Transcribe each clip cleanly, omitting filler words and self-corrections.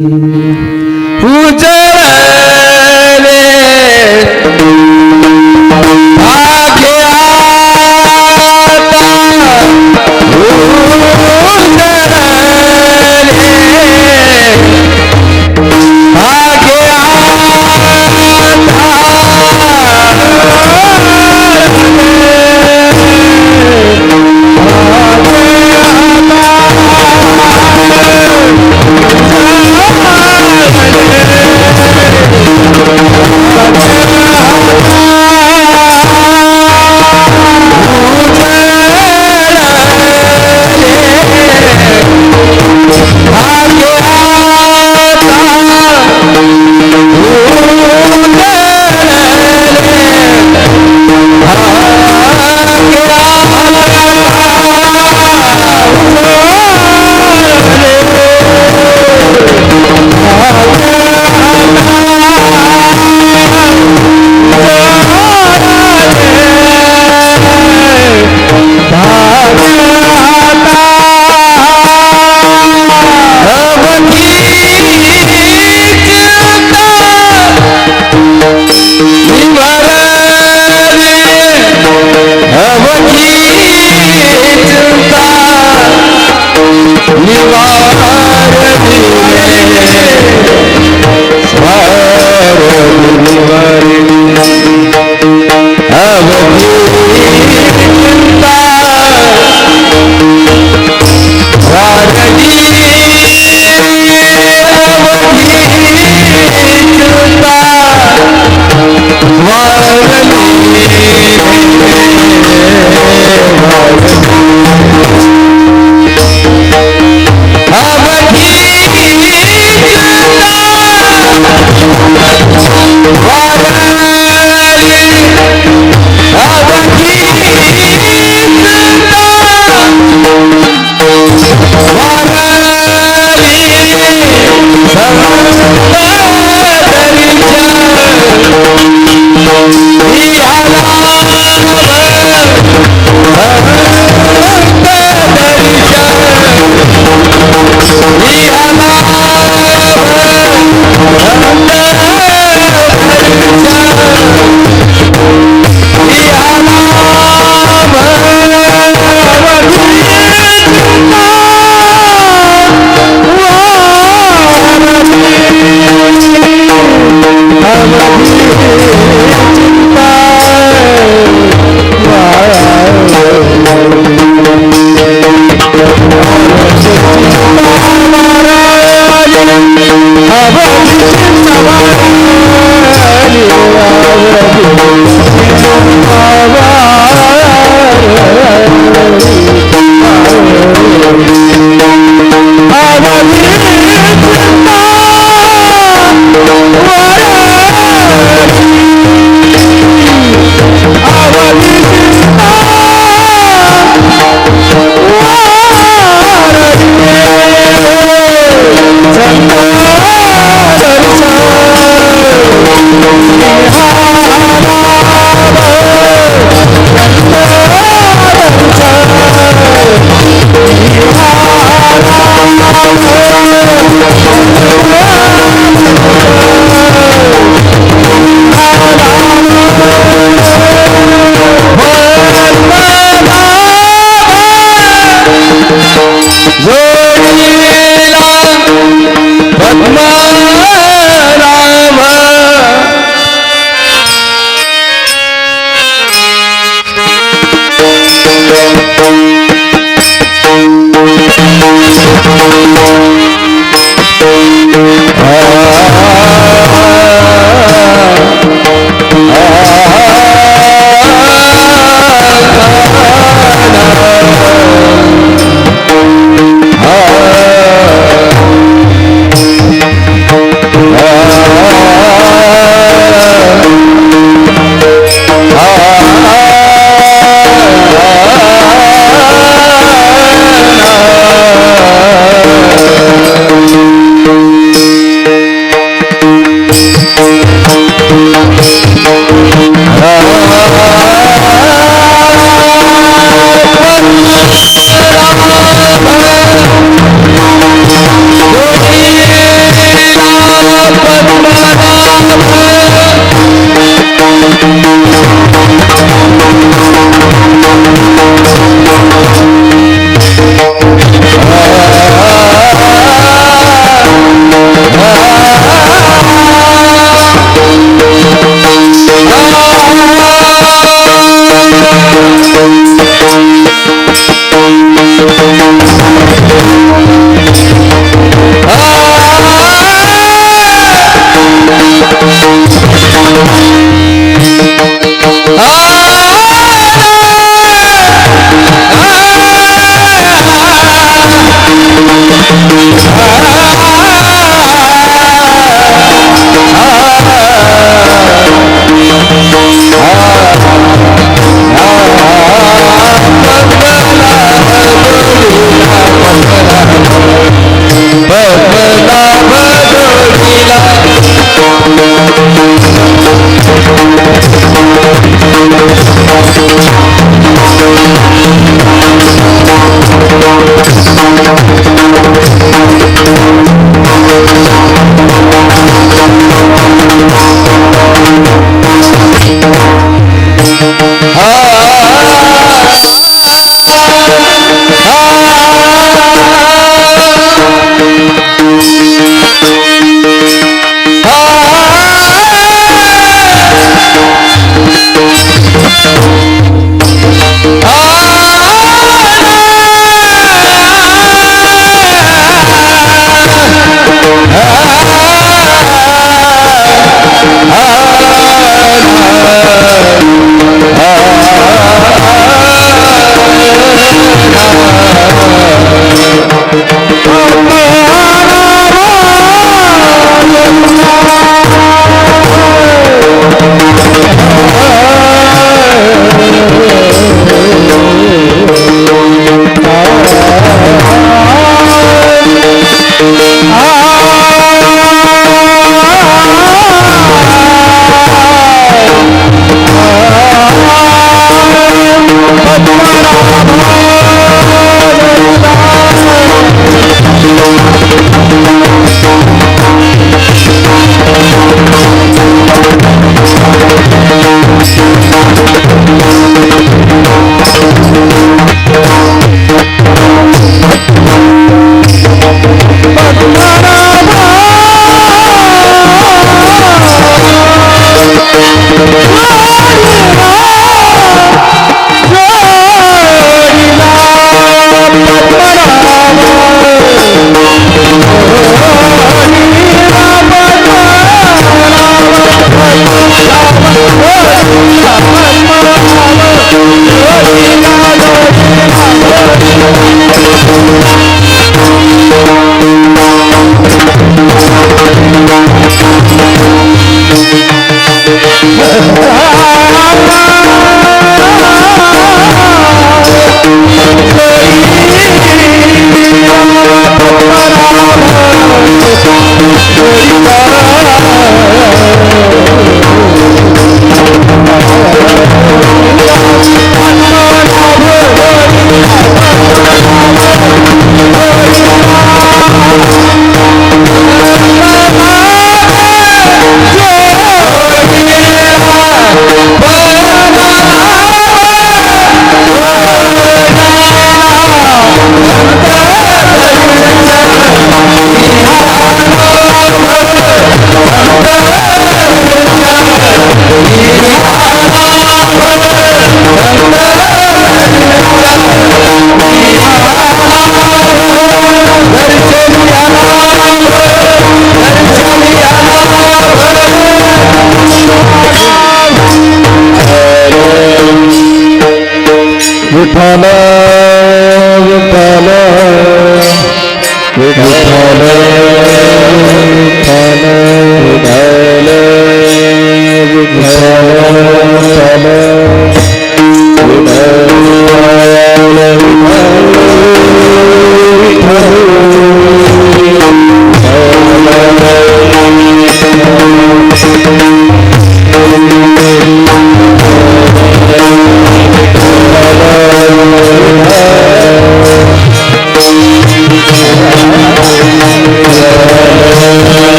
उजळले आखे आता उजळले आखे आता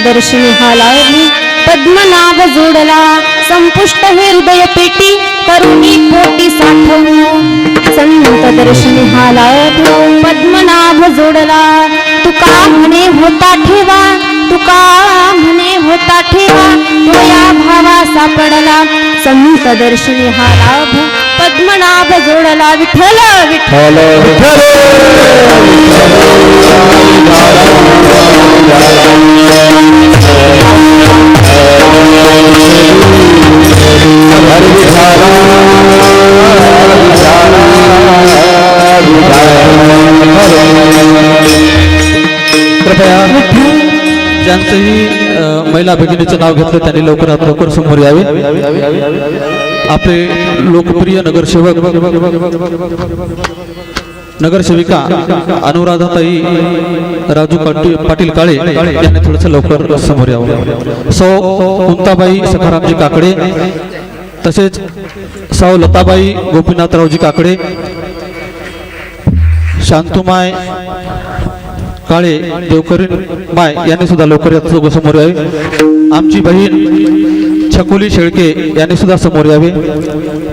दर्शनी हा लाभ पद्मनाभ जोडला संपुष्ट हे हृदय पेटी करुणी पोटी साठवू संत दर्शनी हा लाभ पद्मनाभ जोडला तुका म्हणे होता ठेवा तुका म्हणे होता ठेवा तो या भावा सापडला संत दर्शनी हा लाभ पद्मनाभ जोडला विठ्ठल विठ्ठल कृपया ज्यांचंही महिला भगिनीचं नाव घेतलं त्यांनी लवकरात लवकर समोर यावे. आपले लोकप्रिय नगरसेविका अनुराधाताई राजू पाटील काळे यांनी थोडंसं लवकर समोर यावं. सौ कुंताबाई सखारामजी काकडे, तसेच सौ लताबाई गोपीनाथरावजी काकडे, शांतुमाय काळे देवकरीण माय यांनी सुद्धा लवकर समोर यावे. आमची बहीण छकुली शेळके यांनी सुद्धा समोर यावे.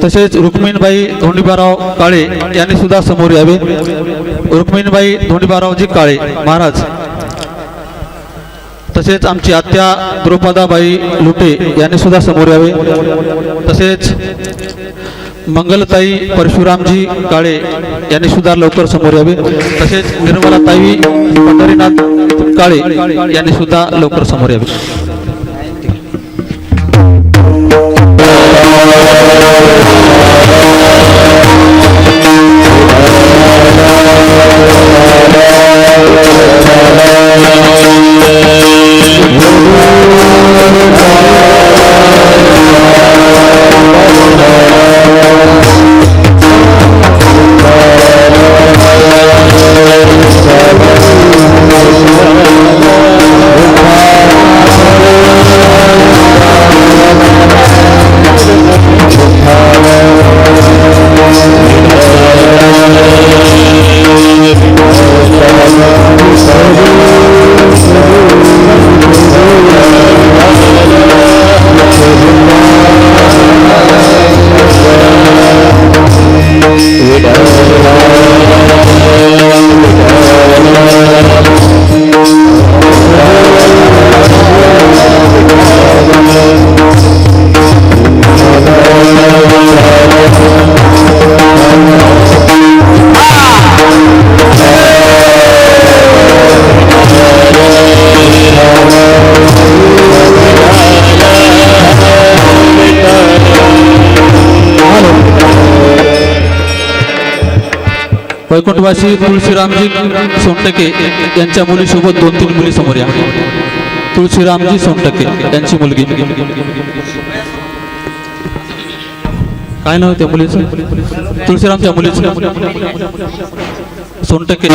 तसेच रुक्मिणबाई धोंडीबाराव काळे यांनी सुद्धा समोर यावे. रुक्मिणबाई धोंडीबारावजी काळे महाराज. तसेच आमची आत्या द्रौपदाबाई लुटे यांनी सुद्धा समोर यावे. तसेच मंगलताई परशुरामजी काळे यांनी सुद्धा लवकर समोर यावे. तसेच निर्मलाताई पंढरीनाथ काळे यांनी सुद्धा लवकर समोर यावे. वैकुंठवासी तुळशीरामजी सोनटके यांच्या मुलीसोबत 2-3 मुली समोर या. तुळशीरामजी सोनटके यांची मुलगी. काय नाव त्या मुलीचं? तुळशीरामच्या मुलीचं सोनटके.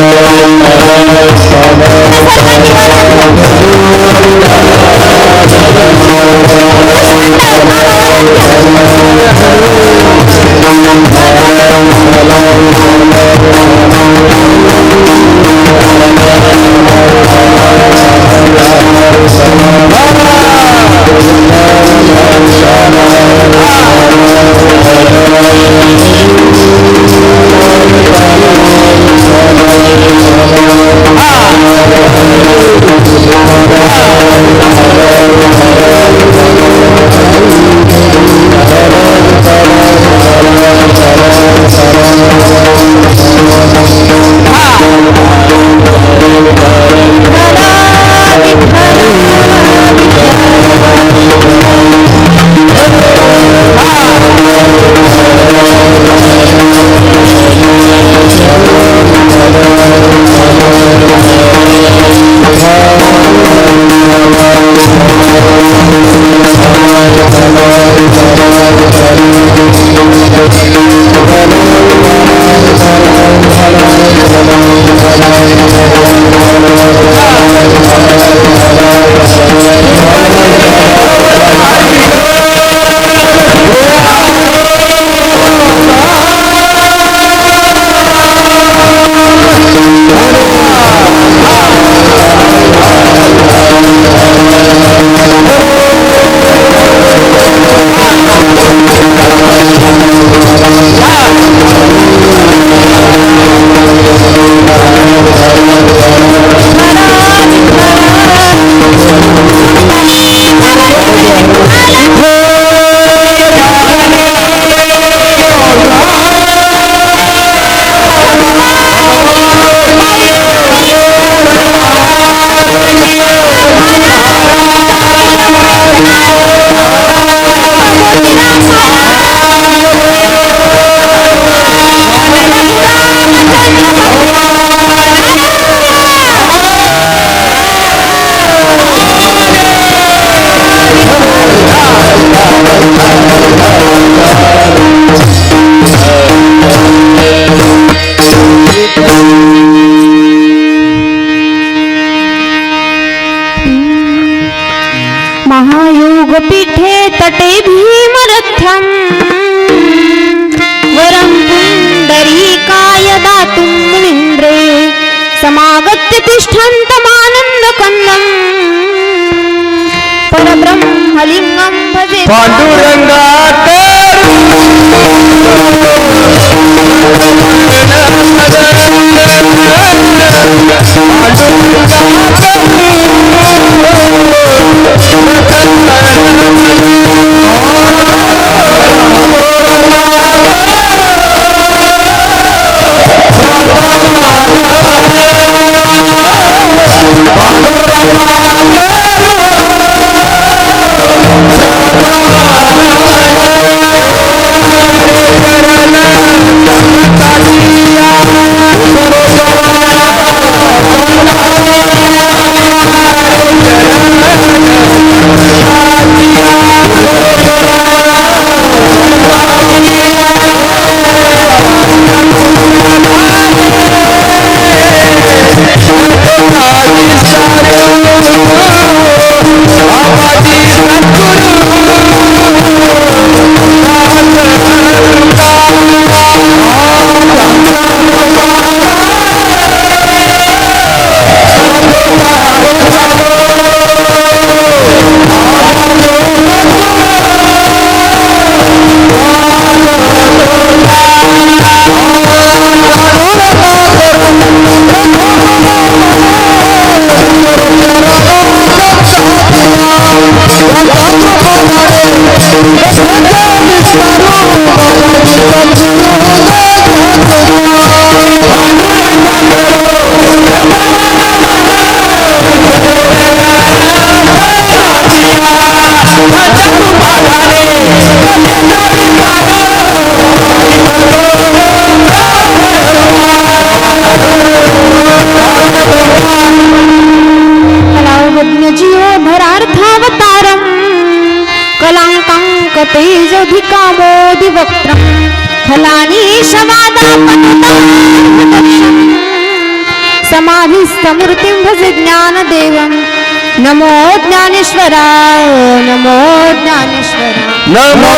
शृङ्गपीठे तटे भीमरथ्यम् वरं पुण्डरीकाय दातुं मुनीन्द्रे समागत्य तिष्ठन्तमानन्दकन्दम् परब्रह्मलिङ्गं भजे तेजोधिकामोदिवक्त्रं फलानीशवादापनुतं समाधिस्थमूर्तिं भजे ज्ञानदेवं नमो ज्ञानेश्वराय नमो ज्ञानेश्वराय नमो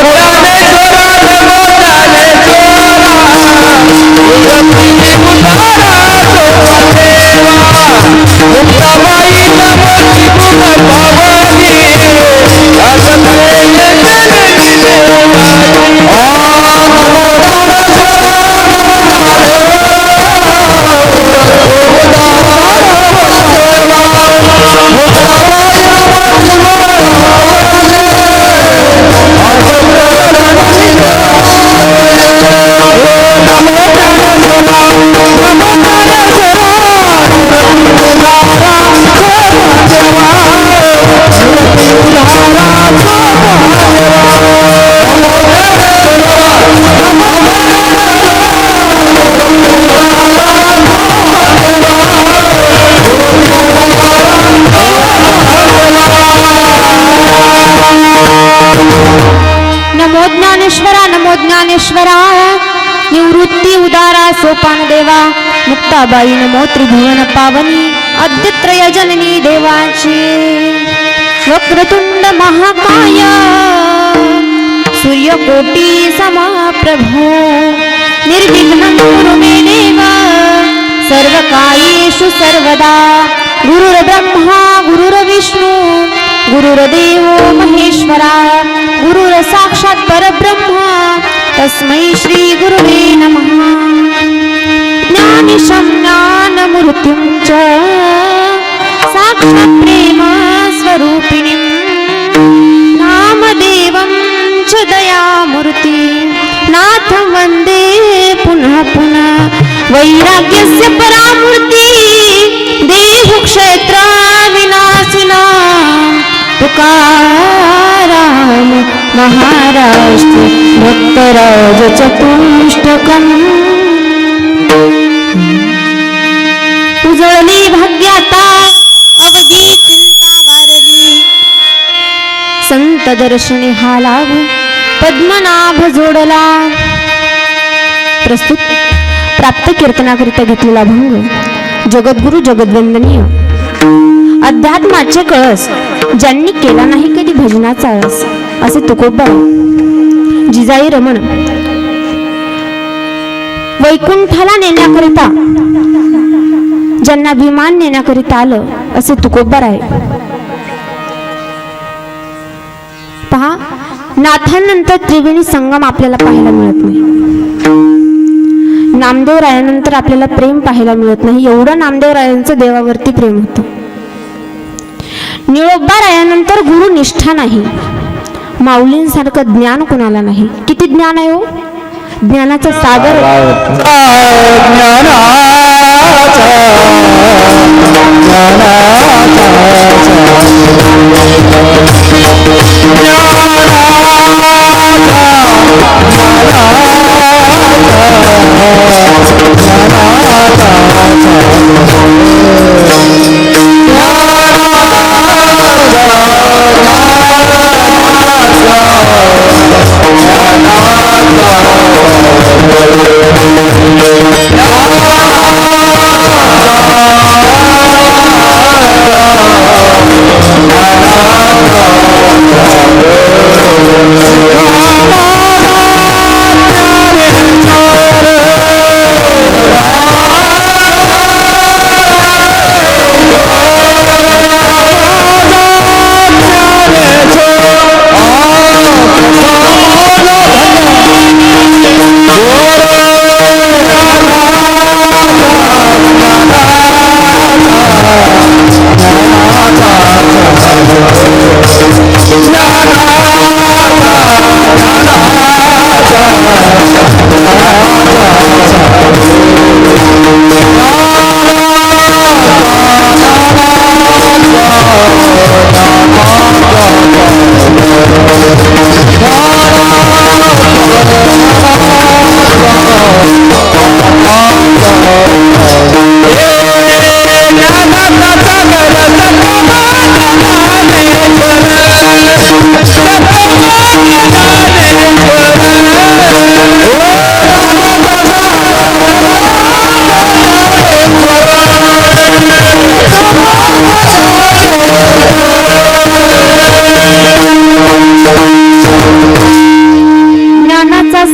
ज्ञानेश्वराय निवृत्ती उदारा सोपान देवा मुक्ताबाई नमो त्रिभुवन पावनी अद्यत्रय जननी देवाची वक्रतुंड महाकाय सूर्यकोटी समप्रभो निर्विघ्नं कुरु मे देव सर्वकार्येषु सर्वदा गुरुर्ब्रह्मा गुरुर्विष्णु गुरुर्देवो महेश्वरा गुरुर्साक्षात् परब्रह्म तस्मै श्री गुरुवे नमः ज्ञानिशं ज्ञानमूर्तिं च साक्षात् प्रेम स्वरूपिणीं नामदेवं च दयामूर्ति नाथं वन्दे पुनः पुनः वैराग्यस्य परामूर्ति देहक्षेत्र विनाशिना तुकाराम महाराष्ट्र भक्तराज चतुष्टकम् उजळली भाग्याता अवघी चिंता वारली संत दर्शनी हा लाभ पद्मनाभ जोडला. प्रस्तुत प्राप्त कीर्तनाकरिता घेतलेला भंग जगद्गुरु जगद्वंदनीय अध्यात्माचे कळस ज्यांनी केला नाही कधी भजनाचा आळस असे तुकोबराय. जिजाई रमण वैकुंठाला नेण्याकरिता ज्यांना विमान नेण्याकरिता आलं असे तुकोबराय. पहा, नाथांनंतर त्रिवेणी संगम आपल्याला पाहायला मिळत नाही. नामदेवरायानंतर आपल्याला प्रेम पाहायला मिळत नाही. एवढं नामदेवरायांचं देवावरती प्रेम होतं. निळोबारायानंतर गुरु निष्ठा नाही. माऊलींसारखं ज्ञान कोणाला नाही. किती ज्ञान आहे हो, ज्ञानाचा सागर.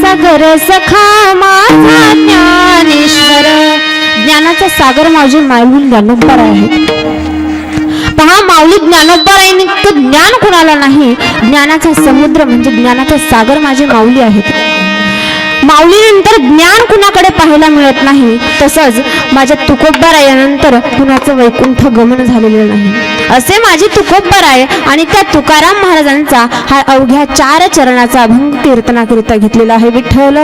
सागर सखा माझा ज्ञानेश्वर. ज्ञानाचा सागर माझे माऊली ज्ञानोबा आहेत. पहा, माऊली ज्ञानोबा आहे. ज्ञान कुणाला नाही. ज्ञानाचा समुद्र म्हणजे ज्ञानाचा सागर माझे माऊली आहेत. माऊलीनंतर ज्ञान कुणाकडे पाहायला मिळत नाही. तसंच माझ्या तुकोबारायानंतर कुणाचं वैकुंठ गमन झालेलं नाही. असे माझे तुकोबाराय आणि त्या तुकाराम महाराजांचा हा अवघ्या 4 चरणाचा अभंग कीर्तनाकरिता घेतलेला आहे. विठ्ठल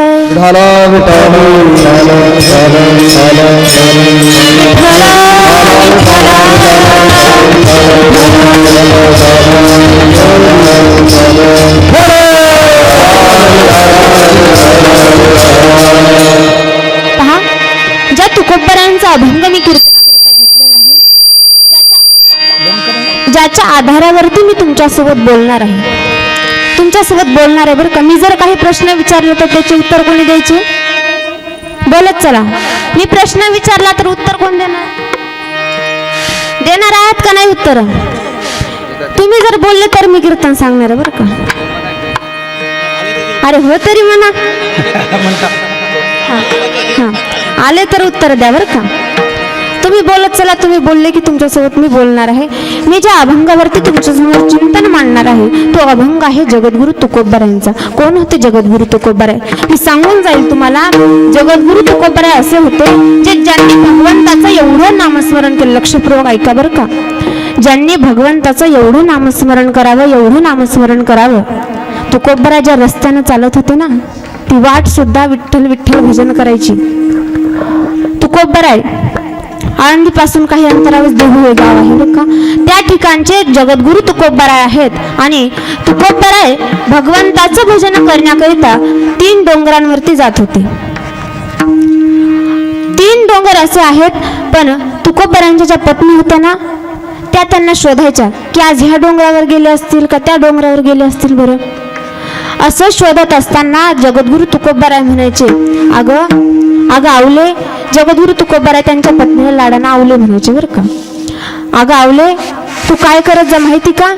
पहा, ज्या तुकोबारायांचा अभंग मी कीर्तनाकरिता घेतलेला आहे, ज्याच्या आधारावरती मी तुमच्यासोबत बोलणार आहे. बरं का. मी जर काही प्रश्न विचारले तर त्याचे उत्तर कोणी द्यायचे? बोलत चला. मी प्रश्न विचारला तर उत्तर कोण देणार आहात का नाही उत्तर? तुम्ही जर बोलले तर मी कीर्तन सांगणार आहे बरं का. अरे हो तरी म्हणा. आले तर उत्तर द्या बरं का. तुम्ही बोलत चला. तुम्ही बोलले की तुमच्यासोबत मी बोलणार आहे. मी ज्या अभंगावरती तुमच्यासमोर चिंतन मांडणार आहे तो अभंग आहे जगद्गुरु तुकोबारायांचा. कोण होते जगद्गुरु तुकोबाराय? मी सांगून जाईल तुम्हाला. जगद्गुरु तुकोबाराय असे होते ज्यांनी भगवंताचं एवढं नामस्मरण केलं. लक्षपूर्वक ऐका बरं का. ज्यांनी भगवंताचं एवढं नामस्मरण करावं. तुकोबाराय ज्या रस्त्यानं चालत होते ना, ती वाट सुद्धा विठ्ठल विठ्ठल भजन करायची. तुकोबाराय आळंदीपासून काही अंतरावर देहू हे गाव आहे बरं का. त्या ठिकाणचे जगद्गुरु तुकोबाराय आहेत. आणि तुकोबाराय भगवंताचं भजन करण्याकरिता 3 डोंगरांवरती जात होते. 3 डोंगर असे आहेत. पण तुकोबारायांच्या ज्या पत्नी होत्या ना, त्या त्यांना शोधायच्या की आज ह्या डोंगरावर गेले असतील का त्या डोंगरावर गेले असतील बरं. असं शोधत असताना जगद्गुरु तुकोबाराय म्हणायचे, अगं आवले. जगद्गुरु तुकोबाराय त्यांच्या पत्नीला लाडानं आवले म्हणायचे बरं का. अगं आवले, तू काय करत जा माहिती का?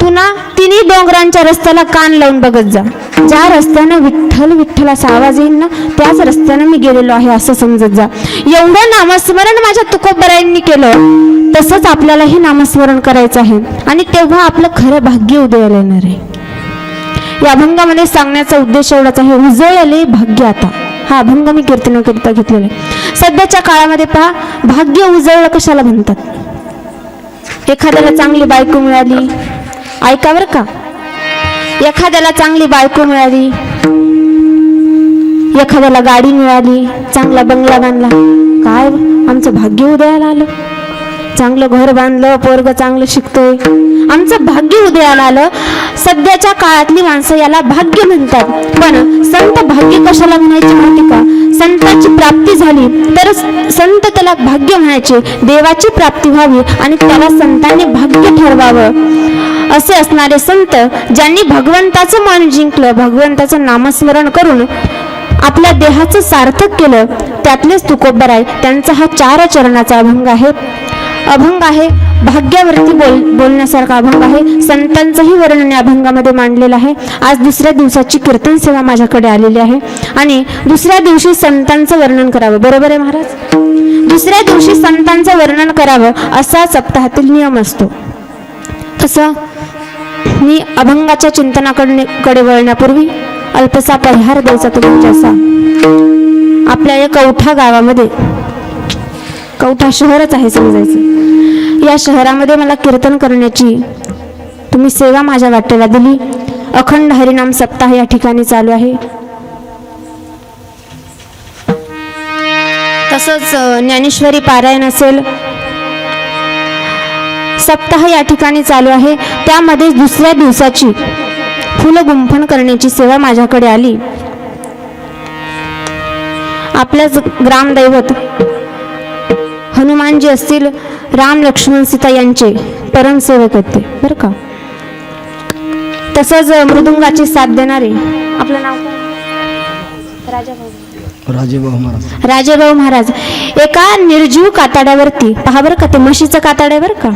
तू ना तिन्ही डोंगरांच्या रस्त्याला कान लावून बघत जा. ज्या रस्त्यानं विठ्ठल विठ्ठल असा आवाज येईल ना, त्याच रस्त्यानं मी गेलेलो आहे असं समजत जा. एवढं नामस्मरण माझ्या तुकोबरायांनी केलं, तसंच आपल्यालाही नामस्मरण करायचं आहे आणि तेव्हा आपलं खरं भाग्य उदयाला येणार आहे. या अभंगामध्ये सांगण्याचा उद्देश एवढाच आहे, उजळले भाग्य आता. हा अभंग मी कीर्तनाकरिता घेतलेला आहे. सध्याच्या काळामध्ये पहा, भाग्य उजळलं कशाला म्हणतात? एखाद्याला चांगली बायको मिळाली, ऐका बरं का, एखाद्याला चांगली बायको मिळाली, एखाद्याला गाडी मिळाली, चांगला बंगला बांधला, काय आमचं भाग्य उदयाला आलं. चांगलं घर बांधलं, पोरग चांगलं शिकतोय, आमचं भाग्य उदयाला आलं. सध्याच्या काळातली माणसं याला भाग्य म्हणतात. पण संत भाग्य कशाला म्हणायचे माहिती का? संतांची प्राप्ती झाली तर संत त्याला भाग्य म्हणायचे, देवाची प्राप्ती व्हावी आणि त्याला संतांनी भाग्य ठरवावं असे असणारे संत, ज्यांनी भगवंताचं मन जिंकलं, भगवंताचं नामस्मरण करून आपल्या देहाचं सार्थक केलं, त्यातलेच तुकोबराय. त्यांचा हा 4 चरणाचा अभंग आहे. अभंग आहे भाग्यावरती बोलण्यासारखा अभंग आहे. संतांचंही वर्णन या अभंगामध्ये मांडलेलं आहे. आज दुसऱ्या दिवसाची कीर्तन सेवा माझ्याकडे आलेली आहे आणि दुसऱ्या दिवशी संतांचं वर्णन करावं. बरोबर आहे महाराज? दुसऱ्या दिवशी संतांचं वर्णन करावं असा सप्ताहातील नियम असतो. तसं मी अभंगाच्या चिंतनाकडे वळण्यापूर्वी अल्पसा परिहार द्यायचा तो म्हणजे असा. आपल्या या कवठा गावामध्ये, कवठा शहरच आहे समजायचं, या शहरामध्ये मला कीर्तन करण्याची तुम्ही सेवा माझ्या वाटेला दिली. अखंड हरिनाम सप्ताह या ठिकाणी चालू आहे. तसंच ज्ञानेश्वरी पारायण असेल, सप्ताह या ठिकाणी चालू आहे. त्यामध्ये दुसऱ्या दिवसाची फुलं गुंफण करण्याची सेवा माझ्याकडे आली. आपल्याच ग्रामदैवत हनुमानजी असतील, राम लक्ष्मण सीता यांचे परमसेवक होते बरं का. तसंच मृदुंगाची साथ देणारे, आपलं नाव काय? राजेभाऊ महाराज. एका निर्जीव कातड्यावरती, पहा बरं का, ते म्हशीचं कातड आहे बरं का,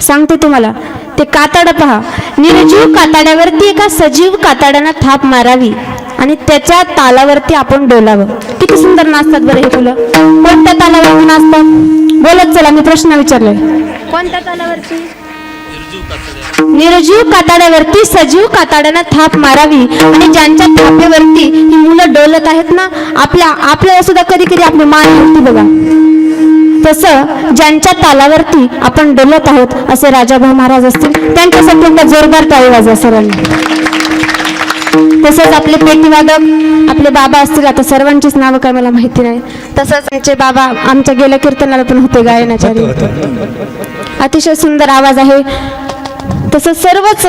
सांगते तुम्हाला. ते कातड पहा, निर्जीव कातड्यावरती एका सजीव कातड्यानं थाप मारावी आणि त्याच्या तालावरती आपण डोलावं. किती सुंदर नाचतात बरं हे फुलं. कोणत्या तालावरती नाचतात? बोलत चला, मी प्रश्न विचारलाय. कोणत्या तालावरती? निर्जीव कातड्यावरती सजीव कातड्यानं थाप मारावी आणि ज्यांच्या थापेवरती ही मुलं डोलत आहेत ना, आपल्याला सुद्धा कधी कधी आपली मान होती बघा. तसं ज्यांच्या तालावरती आपण डोलत आहोत असे राजाभाऊ महाराज असतील, त्यांच्यासाठी एकदा जोरदार टाळी वाजवा सर्वांनी. तसंच आपले पेटीवादक आपले बाबा असतील, आता सर्वांचीच नावं काय मला माहिती नाही. तसंच आमचे बाबा आमच्या गेल्या कीर्तनाला पण होते गायनाचार्य, अतिशय सुंदर आवाज आहे. तसंच सर्वच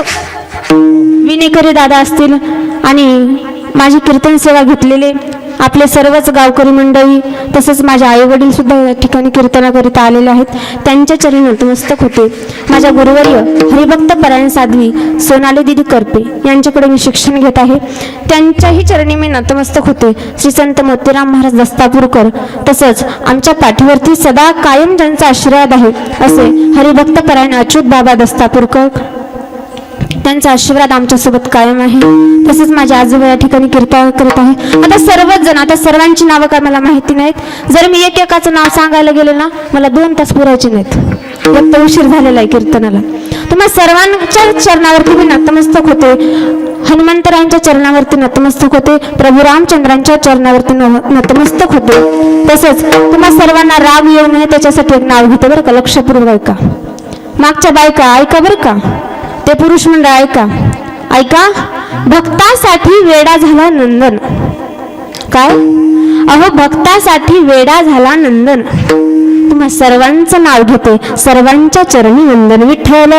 विनेकरी दादा असतील आणि माझी कीर्तन सेवा घेतलेले आपले सर्वच गावकरी मंडळी, तसंच माझे आई वडील सुद्धा या ठिकाणी कीर्तनाकरिता आलेले आहेत. त्यांच्या चरणी नतमस्तक होते. माझ्या गुरुवर्य हरिभक्त परायण साध्वी सोनाली दिदी करपे यांच्याकडे मी शिक्षण घेत आहे. त्यांच्याही चरणी मी नतमस्तक होते. श्री संत मोतीराम महाराज दस्तापूरकर, तसंच आमच्या पाठीवरती सदा कायम ज्यांचा आशीर्वाद आहे असे हरिभक्त परायण अच्युत बाबा दस्तापूरकर, त्यांचा आशीर्वाद आमच्यासोबत कायम आहे. तसेच माझ्या आजोबा या ठिकाणी कीर्तन करत आहे. आता सर्वच जण, आता सर्वांची नावं काय मला माहिती नाहीत. जर मी एकेकाचं नाव सांगायला गेले ना, मला 2 तास पुरायचे नाहीत. एक तर उशीर झालेला आहे कीर्तनाला. तुम्हा सर्वांच्या चरणावरती मी नतमस्तक होते. हनुमंतरायांच्या चरणावरती नतमस्तक होते. प्रभू रामचंद्रांच्या चरणावरती नतमस्तक होते. तसंच तुम्हा सर्वांना राग येऊ नये त्याच्यासाठी एक नाव घेते बरं का, लक्षपूर्वक ऐका. मागच्या बायका ऐका बरं का, ते पुरुष मंडळ ऐका, ऐका. भक्तासाठी वेडा झाला नंदन. काय? अहो भक्तासाठी वेडा झाला नंदन. तुम्हा सर्वांचं नाव घेते, सर्वांच्या चरणी वंदन. विठ्ठल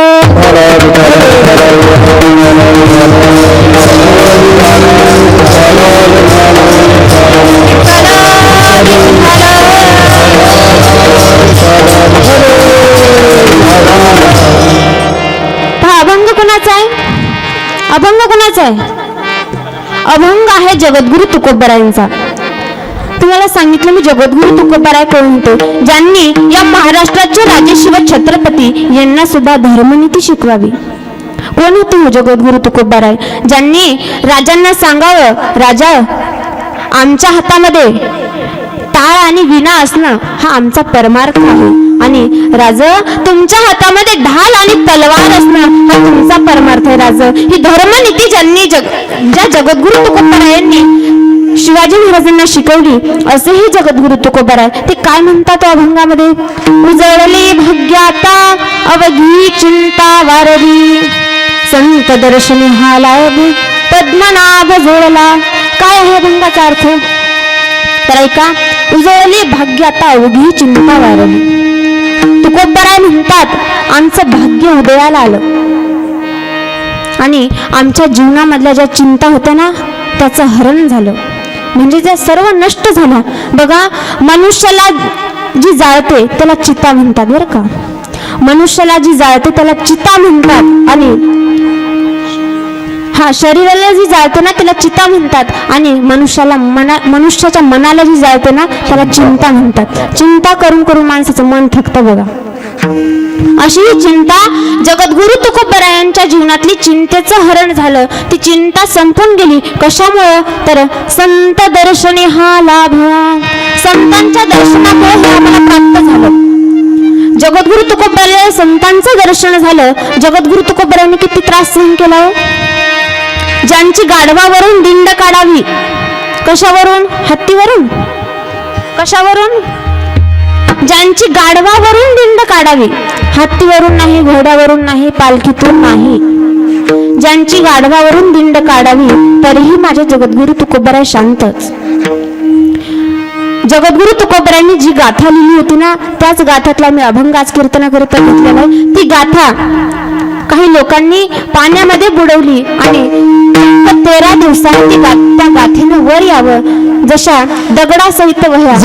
अभंग कोणाचा आहे? अभंग कोणाचा आहे? अभंग आहे जगद्गुरु तुकोबरायांचा. तुम्हाला सांगितलं मी जगद्गुरु तुकोबाराय कोण होते, ज्यांनी या महाराष्ट्राचे राजे शिव छत्रपती यांना सुद्धा धर्मनीती शिकवावी. कोण होते हो जगद्गुरु तुकोबाराय, ज्यांनी राजांना सांगावं, राजा आमच्या हातामध्ये टाळ आणि विणा असणं हा आमचा परमार्थ आहे, आणि राज तुमच्या हातामध्ये ढाल आणि तलवार असणं हा तुमचा परमार्थ आहे. राज ही धर्मनीती ज्यांनी ज्या जगद्गुरु तुकोबारायांनी शिवाजी महाराजांना शिकवली, असेही जगद्गुरु तुकोबाराय ते काय म्हणतात त्या अभंगामध्ये, उजळली भाग्याता अवघी चिंता वारली, संत दर्शनी हा लाभ पद्मनाभ जोडला. काय आहे अभंगाचा अर्थ तर ऐका, उजळली भाग्याता अवघी चिंता वारली. तुकोबाराय म्हणतात आमचं भाग्य उदयाला आलं आणि आमच्या जीवनामधल्या ज्या चिंता होत्या ना त्याचं हरण झालं, म्हणजे त्या सर्व नष्ट झाल्या. बघा, मनुष्याला जी जाळते त्याला चिता म्हणतात बरं का, मनुष्याला जी जाळते त्याला चिता म्हणतात, आणि शरीराला जी जाळते ना त्याला चिता म्हणतात, आणि मनुष्याच्या मनाला जी जाळते ना त्याला चिंता म्हणतात. चिंता करून करून माणसाचं मन थकतं बघा. अशी ही चिंता जगद्गुरु तुकोबारायांच्या जीवनातली चिंतेचं हरण झालं. ती चिंता संपून गेली. कशामुळं तर संत दर्शनी हा लाभ, संतांच्या दर्शनामुळे हे आम्हाला प्राप्त झालं. जगद्गुरु तुकोबाराय संतांचं दर्शन झालं. जगद्गुरु तुकोबारायांनी किती त्रास सहन केला हो. ज्यांची गाढवावरून दिंड काढावी, कशावरून, हत्तीवरून, कशावरून, ज्यांची गाढवावरून दिंड काढावी, हत्तीवरून नाही, घोड्यावरून नाही, पालखीतून नाही, ज्यांची गाढवावरून दिंड काढावी, तरीही माझे जगद्गुरु तुकोबाराय शांतच. जगद्गुरु तुकोबारायांनी जी गाथा लिहिली होती ना त्याच गाथ्यातला मी अभंग आज कीर्तनाकरिता घेतलेला आहे. ती गाथा काही लोकांनी पाण्यामध्ये बुडवली आणि 13 दिवसांनी त्या गाथेनं वर यावं, जशा दगडासहित वह्या,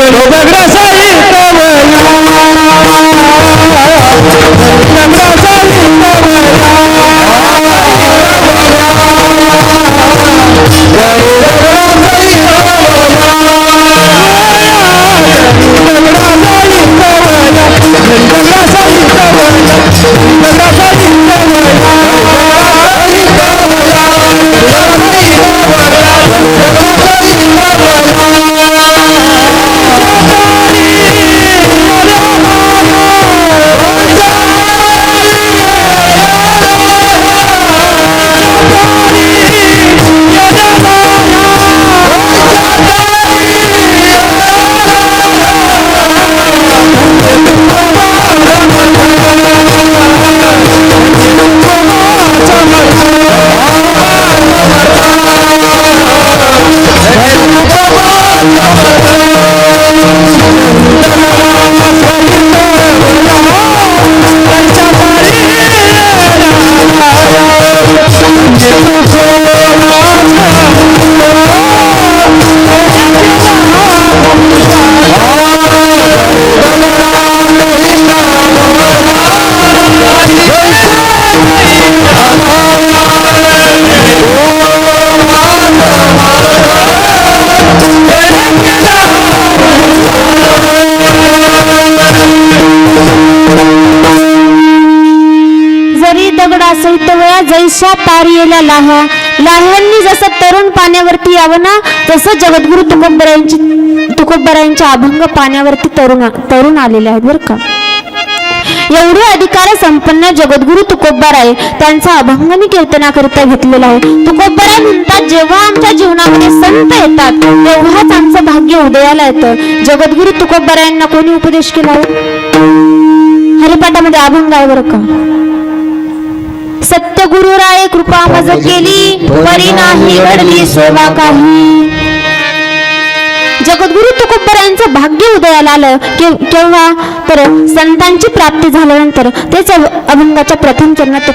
जैशा तारियेला लाह्या, लाह्यांनी जसं तरुण पाण्यावरती यावं ना तसं जगद्गुरु तुकोबारायांच्या अभंग पाण्यावरती तरुण आलेले आहेत बरं का. एवढे अधिकार संपन्न जगद्गुरु तुकोबाराय त्यांचा अभंग मी कीर्तनाकरिता घेतलेला आहे. तुकोबाराय म्हणतात जेव्हा आमच्या जीवनामध्ये संत येतात तेव्हाच आमचं भाग्य उदयाला येतं. जगद्गुरु तुकोबारायांना कोणी उपदेश केला हो? हरिपाठामध्ये अभंग आहे बरं का. सत्य गुरुराय कृपा मज केली, परी नाही घडली सेवा काही. जगद्गुरु तुकोबारायांचं भाग्य उदयाला आलं केव्हा तर संतांची प्राप्ती झाल्यानंतर. तेच अभंगाच्या प्रथम चरणात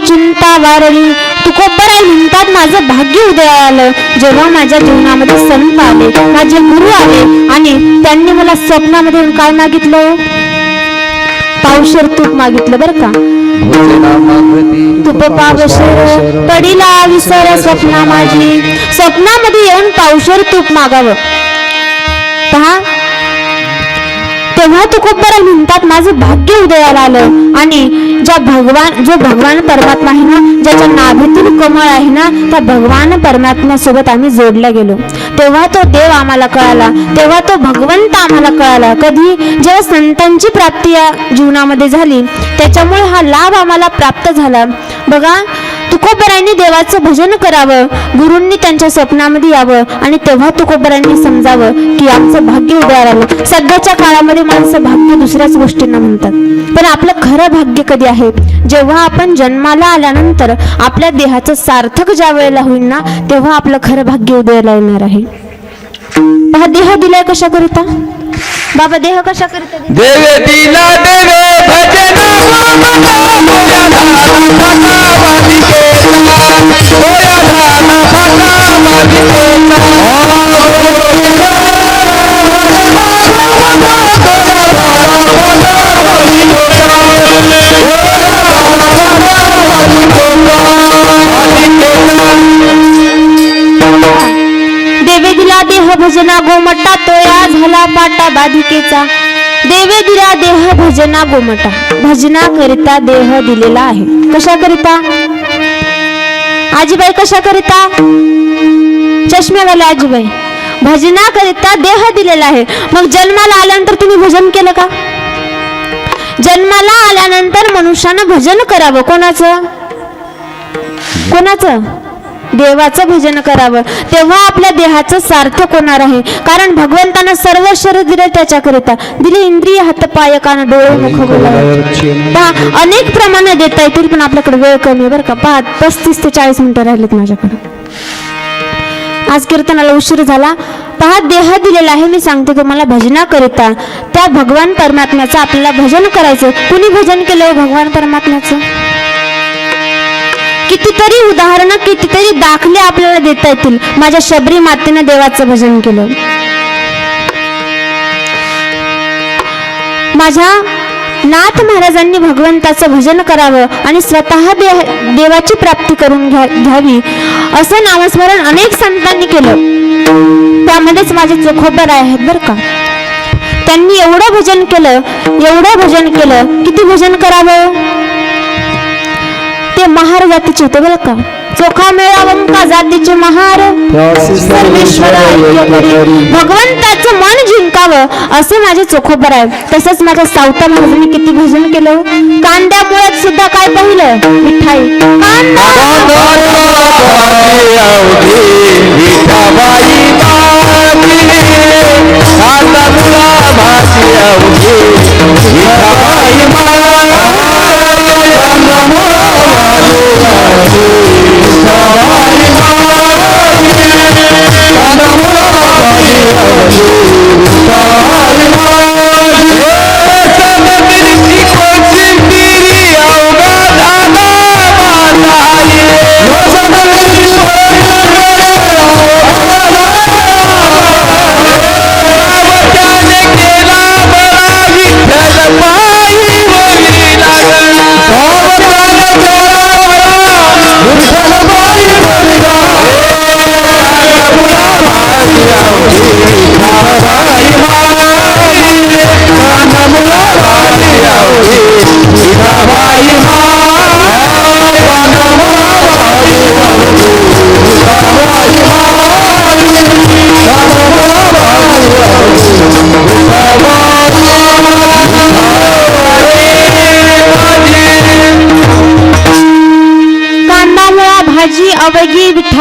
चिंता वारली तुकोबराय म्हणतात माझं भाग्य उदयाला आलं जेव्हा माझ्या जीवनामध्ये संत आले माझे गुरु आले आणि त्यांनी मला स्वप्नामध्ये येऊन काय मागितलं पावशेर तूप मागितलं बरं का तुप पावशेर पडीला विसर स्वप्ना माझी स्वप्नामध्ये येऊन पावशेर तूप मागावं पहा तेव्हा तुकोबराय म्हणतात माझं भाग्य उदयाला आलं आणि जो भगवान परमात्मा आहे ना ज्याच्या नाभीतून कमळ आहे ना त्या भगवान परमात्म्या सोबत आम्ही जोडल्या गेलो तेव्हा तो देव आम्हाला कळाला तेव्हा तो भगवंत आम्हाला कळाला कधी जेव्हा संतांची प्राप्ती या जीवनामध्ये झाली त्याच्यामुळे हा लाभ आम्हाला प्राप्त झाला बघा तुकोबरायांनी देवाचं भजन करावं गुरूंनी त्यांच्या स्वप्नामध्ये यावं आणि तेव्हा तुकोबरायांनी समजावं की आमचं भाग्य उदयाला आलं सध्याच्या काळामध्ये माणसं भाग्य दुसऱ्याच गोष्टींना म्हणतात पण आपलं खरं भाग्य कधी आहे जेव्हा आपण जन्माला आल्यानंतर आपल्या देहाचं सार्थक ज्या वेळेला होईल ना तेव्हा आपलं खरं भाग्य उदयाला येणार आहे हा देह दिलाय कशा करिता बाबा देह कशा करिता देवे दिला देवे भजन देवे दिला देह भजना गोमटा तोया झाला पाटा बाधिकेचा देवे दिला देह भजना गोमटा भजना करिता देह दिलेला आहे कशा करिता आजीबाई कशा करिता चष्मेवाले आजीबाई भजना करिता देह दिलेला आहे मग जन्माला आल्यानंतर तुम्ही भजन केलं का जन्माला आल्यानंतर मनुष्यानं भजन करावं कोणाचं देवाचं भजन करावं तेव्हा आपल्या देहाचं सार्थक होणार आहे कारण भगवंतानं सर्व शरीर दिले त्याच्याकरिता दिले इंद्रिय हात पाय कान डोळे मुख पहा अनेक प्रमाणे देता येतील पण आपल्याकडे वेळ कमी बरं का पहा 35 ते 40 मिनिटं राहिलेत माझ्याकडे आज कीर्तनाला उशीर झाला पहा देह दिलेला आहे मी सांगते तुम्हाला भजनाकरिता त्या भगवान परमात्म्याचं आपल्याला भजन करायचं कुणी भजन केलं भगवान परमात्म्याचं कितीतरी उदाहरणं कितीतरी दाखले आपल्याला देता येतील माझ्या शबरी मातेनं देवाचं भजन केलं माझ्या नाथ महाराजांनी भगवंताचं भजन करावं आणि स्वतः देवाची प्राप्ती करून घ्यावी असं नामस्मरण अनेक संतांनी केलं त्यामध्येच माझे चोखोबराय आहेत बरं का त्यांनी एवढं भजन केलं किती भजन करावं ते महार जातीचे होते बरं का चोखा मेळावंका जातीचे महार सर्वेश्वर भगवंताचं मन जिंकावं असे माझे चोखोबर आहे तसंच माझ्या सावता महाराजांनी किती भजन केलं कांद्यामुळे सुद्धा काय पाहिलं मिठाई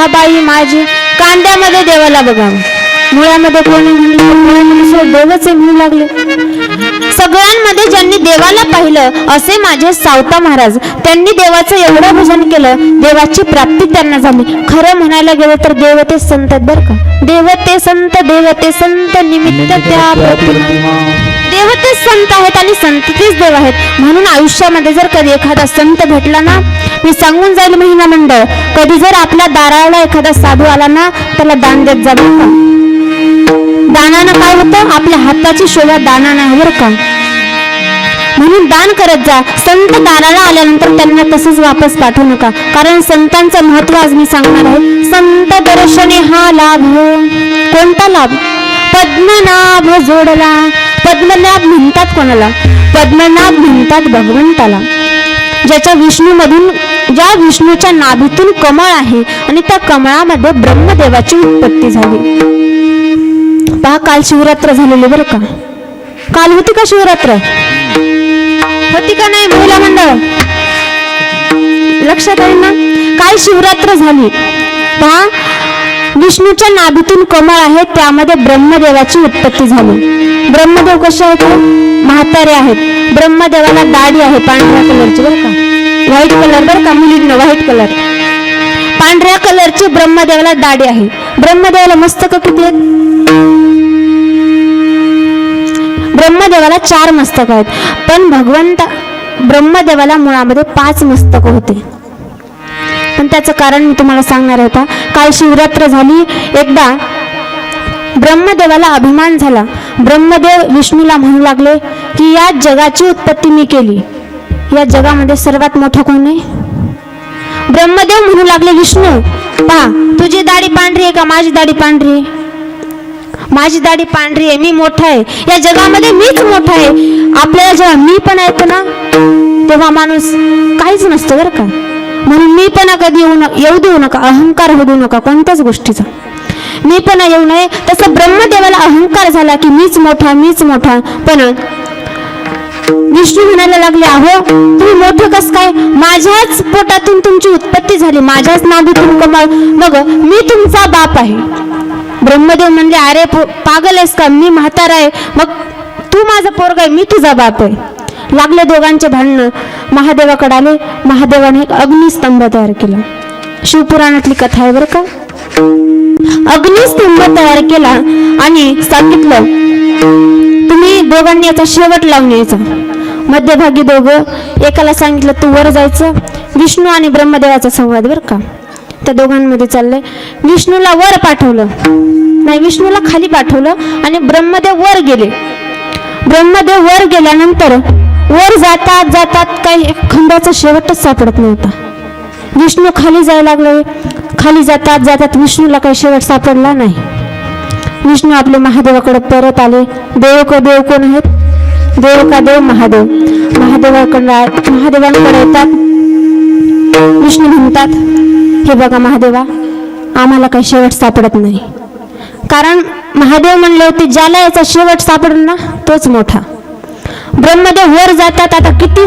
पहा बाई माझी कांद्यामध्ये देवाला बघावं, मुळामध्ये कोणी म्हणलं, मुळामध्ये देवच आहे म्हणू लागले. सगळ्यांमध्ये ज्यांनी देवाला पाहिलं असे माझे सावता महाराज, त्यांनी देवाचं एवढं भजन केलं, देवाची प्राप्ती त्यांना झाली. खरं म्हणायला गेलं तर देवते संत आहेत बरं का, देवते संत निमित्त त्या प्रतिमा. देवतेच संत आहेत आणि संत तेच देव आहेत. म्हणून आयुष्यामध्ये जर कधी एखादा संत भेटला ना, मी सांगून जाईल महिला मंडळ, कधी जर आपल्या दाराला एखादा साधू आला ना, त्याला दान देत जा बरं का. दानानं काय होतं, आपल्या हाताची शोभा दानानं आहे बरं का. म्हणून दान करत जा. संत दाराला आल्यानंतर त्यांना तसंच वापस पाठवू नका, कारण संतांचं महत्व आज मी सांगणार आहे. संत दर्शने हा लाभ. कोणता लाभ? पद्मनाभ जोडला. पद्मनाभ म्हणतात कोणाला? पद्मनाभ म्हणतात भगवंताला, ज्याच्या ज्या विष्णूच्या नाभीतून कमळ आहे आणि त्या कमळामध्ये ब्रह्मदेवाची उत्पत्ती झाली. पहा, काल शिवरात्र झालेली बरं का. काल होती का शिवरात्र? होती का नाही महिला मंडळ? लक्षात आहे ना? काल शिवरात्र झाली. पहा, विष्णूच्या नाभीतून कमळ आहे, त्यामध्ये ब्रह्मदेवाची उत्पत्ती झाली. ब्रह्मदेव कसे आहेत? म्हातारे आहेत. ब्रह्मदेवाला दाढी आहे पांढऱ्या कलरची बरं का, व्हाईट कलर बरं का मुलींना, व्हाईट कलर, पांढऱ्या कलरची ब्रह्मदेवाला दाढी आहे. ब्रह्मदेवाला मस्तक किती आहेत? ब्रह्मदेवाला 4 मस्तक आहेत, पण ब्रह्मदेवाला मुळामध्ये 5 मस्तक होते. पण त्याचं कारण मी तुम्हाला सांगणार आहे. का काल शिवरात्र झाली. एकदा ब्रह्मदेवाला अभिमान झाला. ब्रह्मदेव विष्णूला म्हणू लागले की या जगाची उत्पत्ती मी केली, या जगामध्ये सर्वात मोठा कोण आहे? ब्रह्मदेव म्हणू लागले, विष्णू पहा, तुझी दाढी पांढरी आहे का माझी दाढी पांढरी आहे? माझी दाढी पांढरी आहे, मी मोठा आहे, या जगामध्ये मीच मोठा आहे. आपल्याला जेव्हा मी पण येतो ना, तेव्हा माणूस काहीच नसतं बरं का. म्हणून मी पण कधी येऊ देऊ नका, अहंकार होऊ देऊ नका कोणत्याच गोष्टीचा. मी पण येऊ नये. तसं ब्रह्मदेवाला अहंकार झाला की मीच मोठा. पण विष्णू म्हणायला लागले, अहो तुम्ही मोठं कस काय? माझ्याच पोटातून तुमची उत्पत्ती झाली, माझ्याच नाभीतून कमळ, मग मी तुमचा बाप आहे. ब्रह्मदेव म्हणले, अरे पागल आहेस का? मी म्हातारा आहे, मग तू माझा पोरगा आहे, मी तुझा बाप आहे. लागले दोघांचे भांडणं. महादेवाकडे आले. महादेवाने एक अग्निस्तंभ तयार केला. शिवपुराणातली कथा आहे बरं का. अग्निस्तंभ तयार केला आणि सांगितलं, तुम्ही दोघांनी याचा शेवट लावून यायचा. मध्यभागी दोघं, एकाला सांगितलं तू वर जायचं. विष्णू आणि ब्रह्मदेवाचा संवाद बरं का, त्या दोघांमध्ये चाललंय. विष्णूला वर पाठवलं, नाही विष्णूला खाली पाठवलं आणि ब्रह्मदेव वर गेले. ब्रह्मदेव वर गेल्यानंतर वर जातात काही खंडाचा शेवटच सापडत नव्हता. विष्णू खाली जायला लागले. खाली जातात विष्णूला काही शेवट सापडला नाही. विष्णू आपले महादेवाकडे परत आले. देव कोण आहेत? देव का देव? महादेव. महादेवांकडे येतात. विष्णू म्हणतात, हे बघा महादेवा, आम्हाला काही शेवट सापडत नाही. कारण महादेव म्हणले होते, ज्याला याचा शेवट सापडला ना तोच मोठा. ब्रह्मदेव वर जातात. आता किती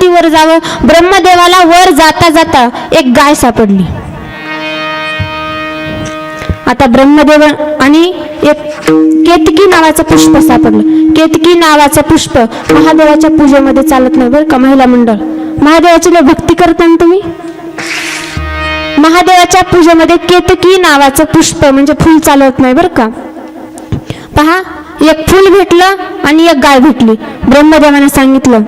वर जावं? ब्रह्मदेवाला वर जाता एक गाय सापडली. आता ब्रह्मदेव आणि एक केतकी नावाचं पुष्प सापडलं. केतकी नावाचं पुष्प महादेवाच्या पूजेमध्ये चालत नाही बरं का महिला मंडळ. महादेवाची लय भक्ती करता ना तुम्ही. महादेवाच्या पूजेमध्ये केतकी नावाचं पुष्प म्हणजे फुल चालत नाही बरं का. पहा, एक फुल भेटलं आणि एक गाय भेटली. ब्रह्मदेवाने सांगितलं,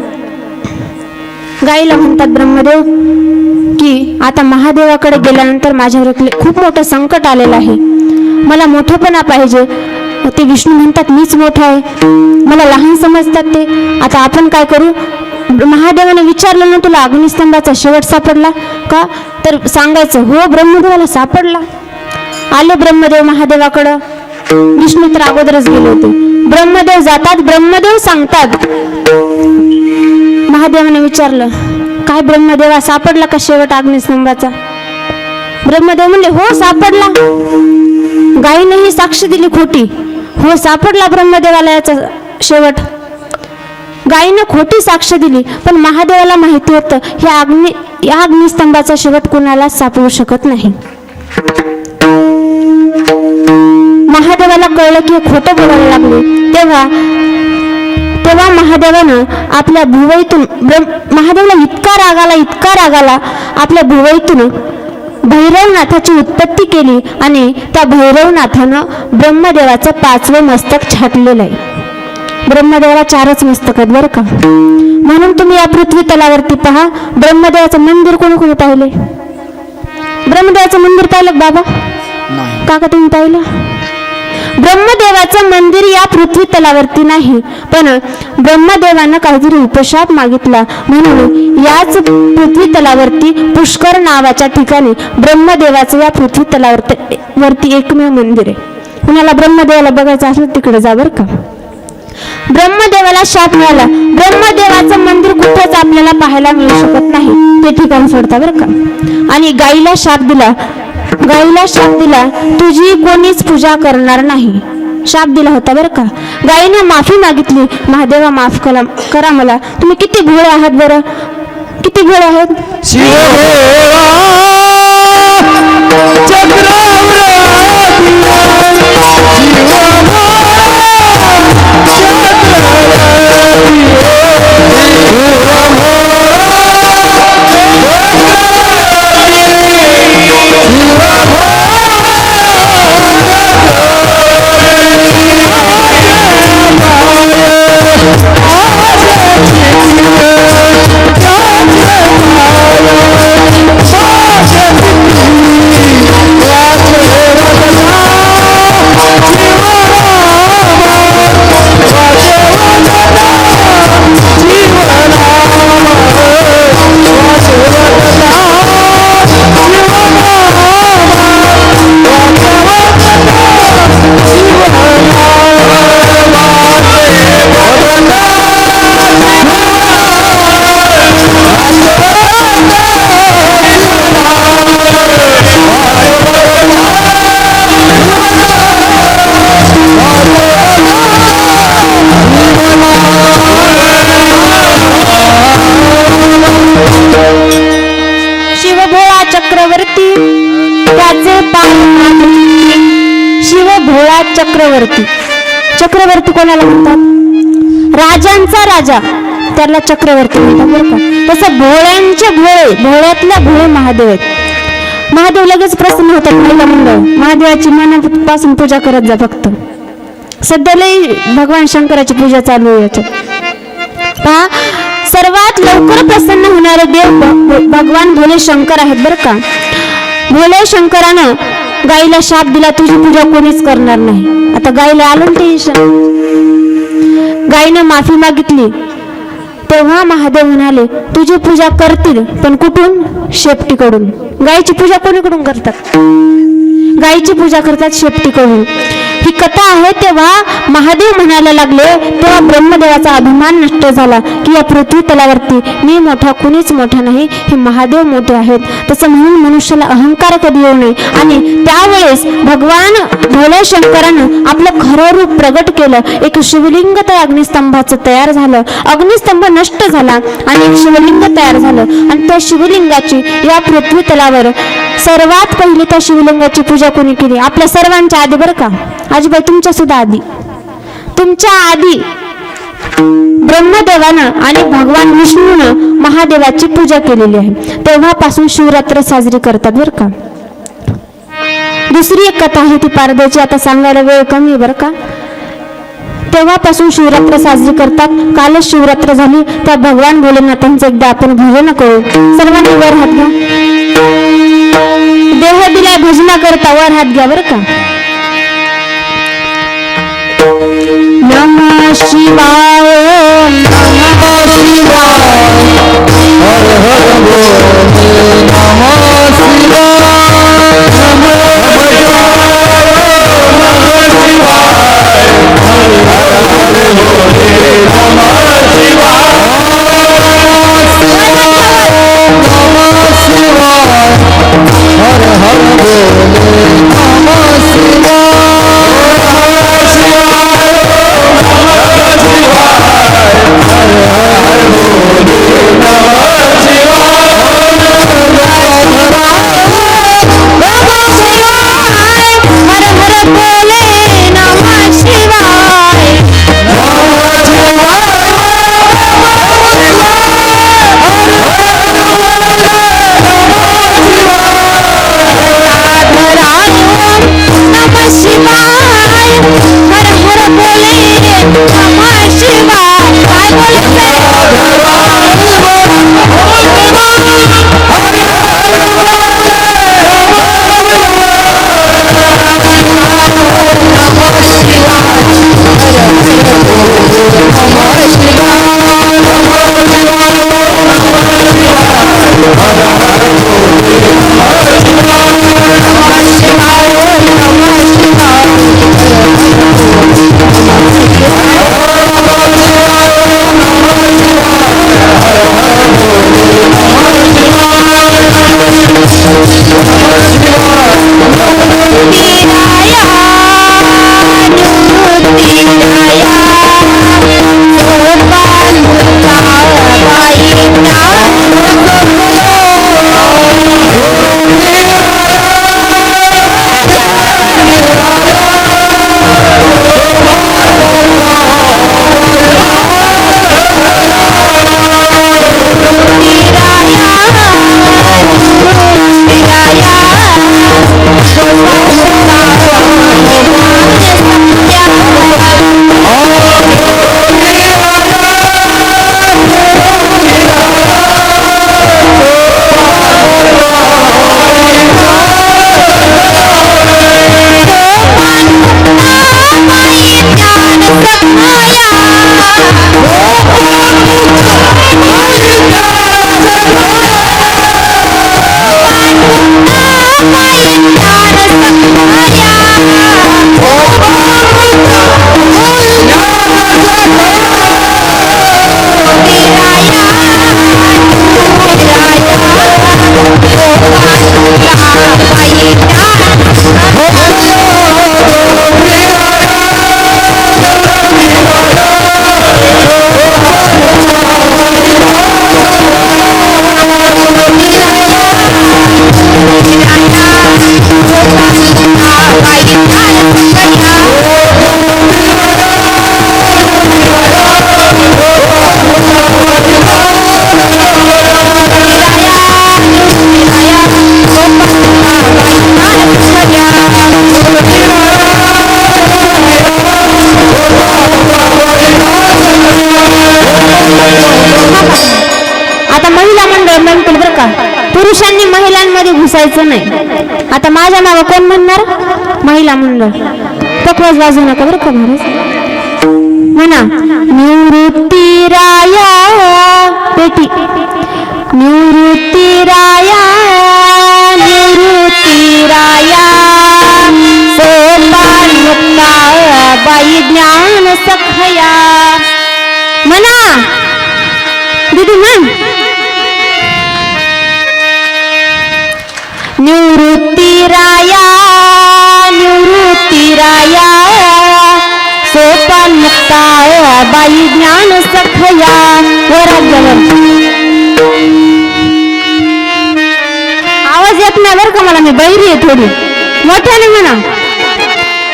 गायीला म्हणतात ब्रह्मदेव की आता महादेवाकडे गेल्यानंतर माझ्यावर खूप मोठं संकट आलेलं आहे, मला मोठेपणा पाहिजे. ते विष्णू म्हणतात, मीच मोठा आहे, मला लहान समजतात ते. आता आपण काय करू? महादेवाने विचारलं ना, तुला अग्निस्तंभाचा शेवट सापडला का? तर सांगायचं, हो ब्रह्मदेवाला सापडला. आले ब्रह्मदेव महादेवाकडं. विष्णू तर अगोदरच गेले होते. ब्रह्मदेव जातात. ब्रह्मदेव सांगतात, महादेवाने विचारलं, काय ब्रह्मदेवा सापडला का शेवट अग्निस्तंभाचा? ब्रह्मदेव म्हणले, हो सापडला. गायीनेही साक्ष दिली खोटी, हो सापडला ब्रह्मदेवाला याचा शेवट. गायीनं खोटी साक्ष दिली, पण महादेवाला माहिती होतं या अग्निस्तंभाचा शेवट कुणाला सापडू शकत नाही. कळलं की हे खोटं बोलायला लागले तेव्हा तेव्हा महादेवानं आपल्या भुवईतून महादेवला इतका राग आला आपल्या भुवईतून भैरवनाथाची उत्पत्ती केली आणि त्या भैरवनाथानं ब्रह्मदेवाचं 5वे मस्तक छाटलेलं आहे. ब्रह्मदेवाला 4च मस्तक आहेत बरं का. म्हणून तुम्ही या पृथ्वी तलावरती पहा ब्रह्मदेवाचं मंदिर कोणी कोणी पाहिले? ब्रह्मदेवाचं मंदिर पाहिलं बाबा? काका तुम्ही पाहिलं? ब्रह्मदेवाचं मंदिर या पृथ्वी तलावरती नाही, पण ब्रह्मदेवानं काहीतरी उपशाप मागितला म्हणून याच पृथ्वी तलावरती पुष्कर नावाच्या ठिकाणी ब्रह्मदेवाचं या पृथ्वी तलावरती एकमेव मंदिर आहे. कुणाला ब्रह्मदेवाला बघायचं असलं तिकडे जा बरं का. ब्रह्मदेवाला शाप मिळाला. ब्रह्मदेवाचं मंदिर कुठेच आपल्याला पाहायला मिळू शकत नाही, ते ठिकाण सोडता बरं का. आणि गाईला शाप दिला तुझी कोणीच पूजा करणार नाही, शाप दिला होता बरं का. गायीने माफी मागितली, महादेवा माफ करा मला. तुम्ही किती भोळे आहात बरं, किती भोळे आहात. चक्रवर्ती कोणाला म्हणतात? राजांचा राजा त्याला चक्रवर्ती म्हणतात बरं का. तसं भोळ्यांचे भोळ्यातल्या भोळे महादेव आहेत. महादेव लगेच प्रसन्न होतात. महिला मंडळ महादेवाची मनापासून पूजा करत जा फक्त. सध्याला भगवान शंकराची पूजा चालू आहे याच्यात पहा. सर्वात लवकर प्रसन्न होणारे देव भगवान भोले शंकर आहेत बरं का. भोले शंकरानं गाईला शाप दिला, तुझी पूजा कोणीच करणार नाही. आता गाईला आलं टेन्शन. गायीने माफी मागितली तेव्हा महादेव म्हणाले तुझी पूजा करतील, पण कुठून? शेपटीकडून. गायीची पूजा कोणीकडून करतात? गायीची पूजा करतात शेपटीकडून. ही कथा आहे. तेव्हा महादेव म्हणायला लागले, तेव्हा ब्रह्मदेवाचा अभिमान नष्ट झाला की या पृथ्वी तलावरती मी मोठा, कुणीच मोठा नाही, हे महादेव मोठे आहेत. तसं म्हणून मनुष्याला अहंकार कधी येऊ नये. आणि त्यावेळेस भगवान भोले शंकरानं आपलं खरं रूप प्रगट केलं. एक शिवलिंग त्या अग्निस्तंभाचं तयार झालं. अग्निस्तंभ नष्ट झाला आणि एक शिवलिंग तयार झालं. आणि त्या शिवलिंगाची या पृथ्वी तलावर सर्वात पहिली त्या शिवलिंगाची पूजा कोणी केली? आपल्या सर्वांच्या आधी बरं का. आजीबाई तुमच्या सुद्धा आधी, तुमच्या आधी ब्रह्मदेवानं आणि भगवान विष्णूनं महादेवाची पूजा केलेली आहे. तेव्हापासून शिवरात्र साजरी करतात बरं का. दुसरी एक कथा आहे ती पारद्याची, आता सांगायला वेळ कमी आहे बरं का. तेव्हापासून शिवरात्र साजरी करतात. कालच शिवरात्र झाली. त्या भगवान भोलेनाथांचं एकदा आपण भजन करू. सर्वांनी वर हात घ्या. देह दिलाय भजना करता, वर हात घ्या बरं का. नमः शिवाय, नमः शिवाय, हर हर बोले, नमः शिवाय, नमः बसायचं नाही. आता माझ्या नाव कोण म्हणणार? महिला मंडळ. पकवाज वाजू नका बरं का महाराज. म्हणा निवृत्ती राया पेटी, निवृत्ती राया, निवृत्ती राया, सोपान मुक्ता बाई ज्ञान सखया. म्हणा दीदी म्हण. निवृत्ती राया, निवृत्ती राया, सोपान मुक्ता बाई ज्ञान सखया. वरात आवाज येत नाही बरं का मला, मी बहिरी आहे थोडी. मोठ्याने म्हणा,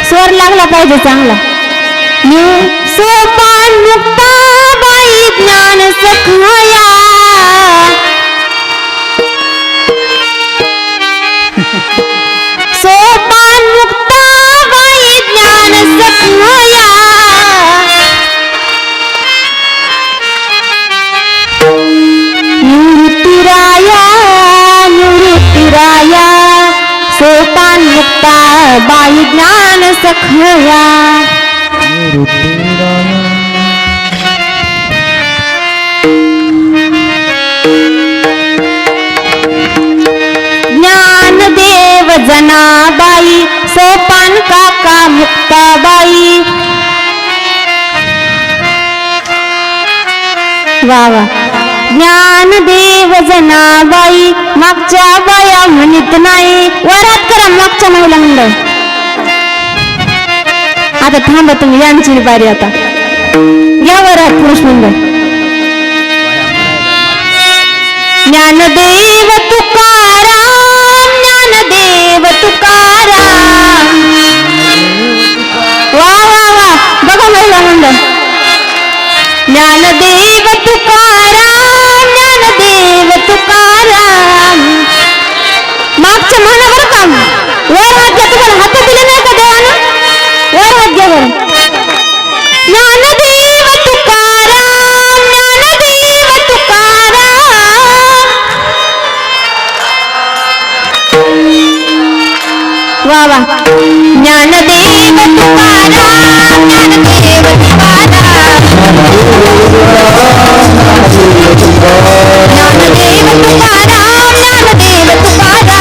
स्वर लागला पाहिजे चांगला. सोपान मुक्ता बाई ज्ञान सखया, सोपान मुक्ता बाई ज्ञान सखया. निवृत्ती राया, निवृत्ती राया, सोपान मुक्ता बाई ज्ञान सखया. ज्ञानदेव जनाबाई, सोपान काका मुक्ताबाई. वा वा. ज्ञानदेव जनाबाई, मागच्या बाया म्हणत नाही. वरात करा मागच्या महिला मंडळ. आता थांबा तुम्ही, यांची बारी आता. या वरात पुरुष मंडळ. ज्ञानदेव तुकाराम, ज्ञानदेव तुकाराम. वा वा वा. बघा महिला मंडळ. ज्ञानदेव तुकाराम, ज्ञानदेव तुकाराम. मागच्या म्हणा बरं का. वर हात घ्या. तुम्हाला हात दिले नाही का देवानं? वर हात घ्या बरं. ज्ञानदेव तुकाराम, ज्ञानदेव तुकाराम. वा वा. ज्ञानदेव तुकाराम, ज्ञानदेव तुकाराम. ज्ञानदेव तुकाराम, ज्ञानदेव तुकाराम.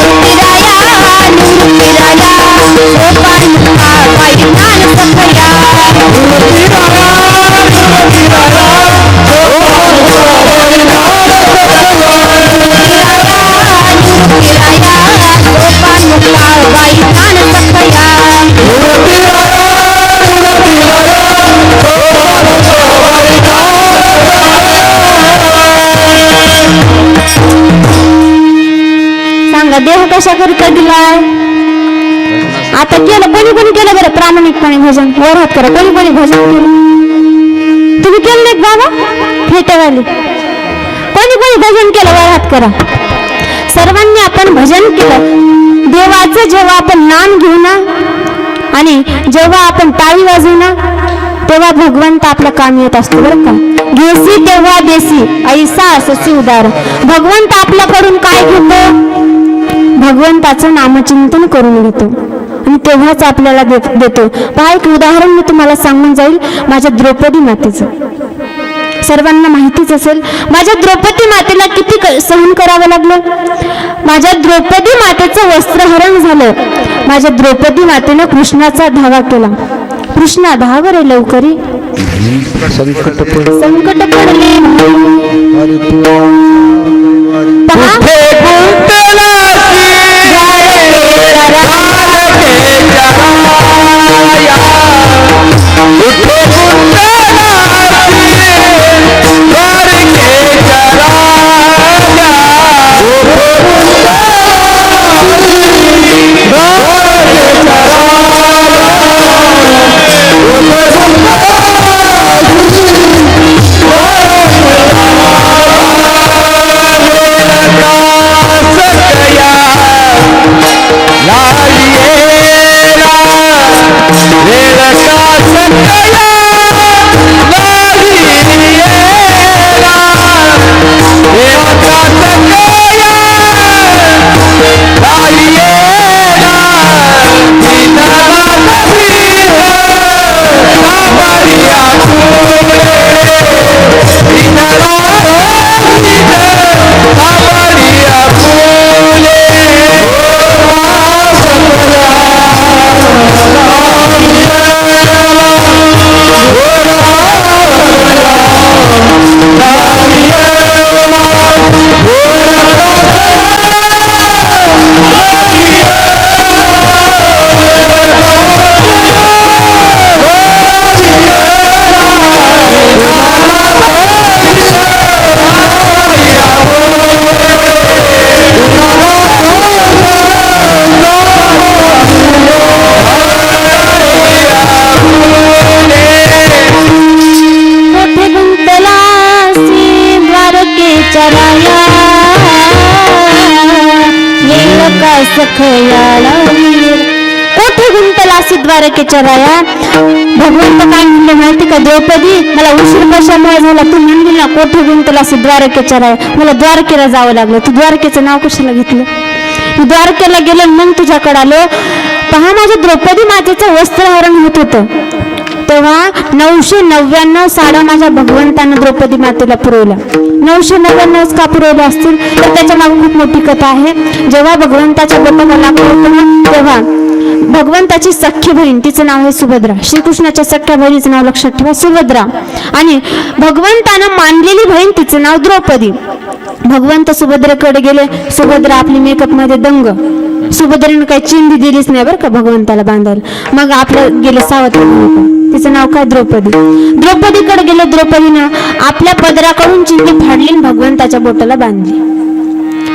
निवृत्ती राया, निवृत्ती राया, सोपान मुक्ता बाई ज्ञान सखया. निवृत्ती राया, निवृत्ती राया, सोपान मुक्ता बाई ज्ञान सखया. सांगा देह कशा करिता दिलाय? आता केलं कोणी कोणी केलं बरं प्रामाणिकपणे भजन? वर हात करा. कोणी कोणी भजन केलं? तुम्ही केलं नाही बाबा? फेटेवाली कोणी कोणी भजन केलं? वर हात करा. सर्वांनी आपण भजन केलं देवाचं. जेव्हा आपण नाम घेऊ ना आणि जेव्हा आपण टाळी वाजवू ना, तेव्हा भगवंत आपल्या काम येत असतो बरं का. घेसी तेव्हा देसी, ऐसा अससी उदार. भगवंत आपल्याकडून काय घेतो? भगवंताचं नामचिंतन करून घेतो आणि तेव्हाच आपल्याला देतो. पहा, एक उदाहरण मी तुम्हाला सांगून जाईल माझ्या द्रौपदी मातेचं. सर्वांना माहितीच असेल माझ्या द्रौपदी मातेला किती सहन करावं लागलं. माझ्या द्रौपदी मातेचं वस्त्रहरण झालं. माझ्या द्रौपदी मातेनं कृष्णाचा धावा केला. कृष्णा धाव रे लवकरी, संकट पडले. झाला सखयाला वीर. कोठे गुंतलासी द्वारकेच्या राया. भगवंत काय म्हणले माहिती का, द्रौपदी मला उशीर कशामुळे झाला, तू म्हणली ना कोठे गुंतलासी द्वारकेच्या राया, मला द्वारकेला जावं लागलं. तू द्वारकेचं नाव कशाला घेतलं, मी द्वारकेला गेले मग तुझ्याकडे आलो. पहा माझ्या द्रौपदी मातेचं वस्त्रहरण होत होतं, तेव्हा 999 साड्या माझ्या भगवंतानं द्रौपदी मातेला पुरवल्या. 999 का पुरवल्या असतील तर त्याच्या मागे खूप मोठी कथा आहे. जेव्हा भगवंताच्या बोटाला लागलं होतं ना, तेव्हा भगवंताची सख्खी बहीण, तिचं नाव आहे सुभद्रा. श्रीकृष्णाच्या सख्ख्या बहिणीचं नाव लक्षात ठेवा, सुभद्रा. आणि भगवंतानं मानलेली बहीण, तिचं नाव द्रौपदी. भगवंत सुभद्रेकडे गेले. सुभद्रा आपली मेकअप मध्ये दंग. सुभद्रेने काही चिंधी दिलीच नाही बरं का भगवंताला बांधायला. मग आपलं गेले सावत्र, तिचं नाव काय, द्रौपदी. द्रौपदीकडे गेले. द्रौपदीनं आपल्या पदराकडून चिंधी फाडली, भगवंताच्या बोटाला बांधली.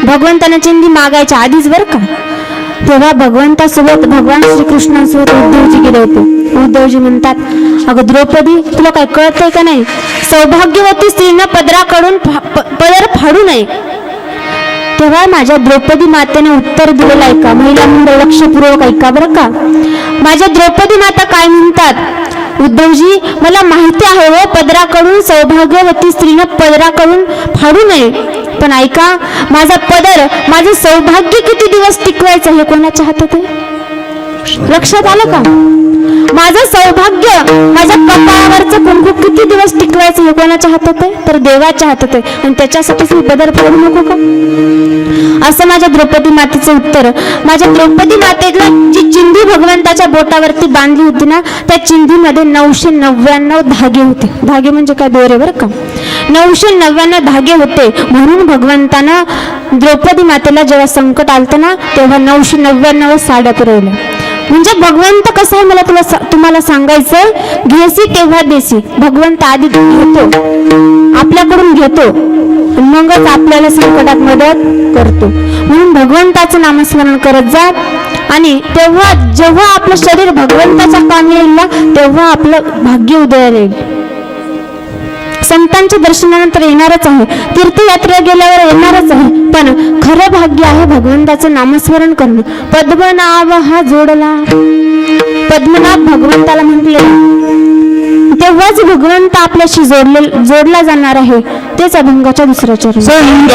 भगवंतानं चिंधी मागायच्या आधीच बरं का, तेव्हा भगवंतासोबत भगवान श्रीकृष्णासोबत उद्धवजी गेले होते. उद्धवजी म्हणतात, अगं द्रौपदी तुला काय कळतंय का नाही, सौभाग्यवती स्त्रीनं पदराकडून पदर फाडू नये. तेव्हा माझ्या द्रौपदी मातेने उत्तर दिलेलं आहे का, महिला मंडळ लक्षपूर्वक ऐका बरं का. माझ्या द्रौपदी माता काय म्हणतात, उद्धवजी मला माहिती आहे हो, पदराकडून सौभाग्यवती स्त्रीनं पदराकडून फाडू नये, पण ऐका माझा पदर, माझं सौभाग्य किती दिवस टिकवायचं हे कोणाच्या हातात आहे, लक्षात आलं का. माझं सौभाग्य, माझ्या कपाळावरचं कुंकू किती दिवस टिकवायचं हे कोणाच्या हातात आहे, तर देवाच्या हातात आहे. आणि त्याच्यासाठीच मी पदर फाडू नको का, असं माझ्या द्रौपदी मातेचं उत्तर. माझ्या द्रौपदी मातेला जी चिंधी भगवंताच्या बोटावरती बांधली होती ना, त्या चिंधीमध्ये 999 धागे होते. धागे म्हणजे काय, दोरे बरं का. 999 धागे होते. म्हणून भगवंतानं द्रौपदी मातेला जेव्हा संकट आलतं ना, तेव्हा 999 साड्या पुरवल्या. म्हणजे भगवंत कसं आहे मला तुम्हाला सांगायचं, घेसी तेव्हा देसी. भगवंत आधी घेतो, आपल्याकडून घेतो, मगच आपल्याला संकटात मदत करतो. म्हणून भगवंताचं नामस्मरण करत जा. आणि तेव्हा जेव्हा आपलं शरीर भगवंताच्या कामी येईल ना, तेव्हा आपलं भाग्य उदयाला येईल. संतांच्या दर्शनानंतर येणारच आहे, तीर्थयात्रा गेल्यावर येणारच आहे, पण खरं भाग्य आहे भगवंताचं नामस्मरण करणं. पद्मनाभ हा जोडला, पद्मनाभ भगवंताला म्हटले, तेव्हाच भगवंत आपल्याशी जोडला जाणार आहे. तेच अभंगाच्या दुसऱ्या चरण.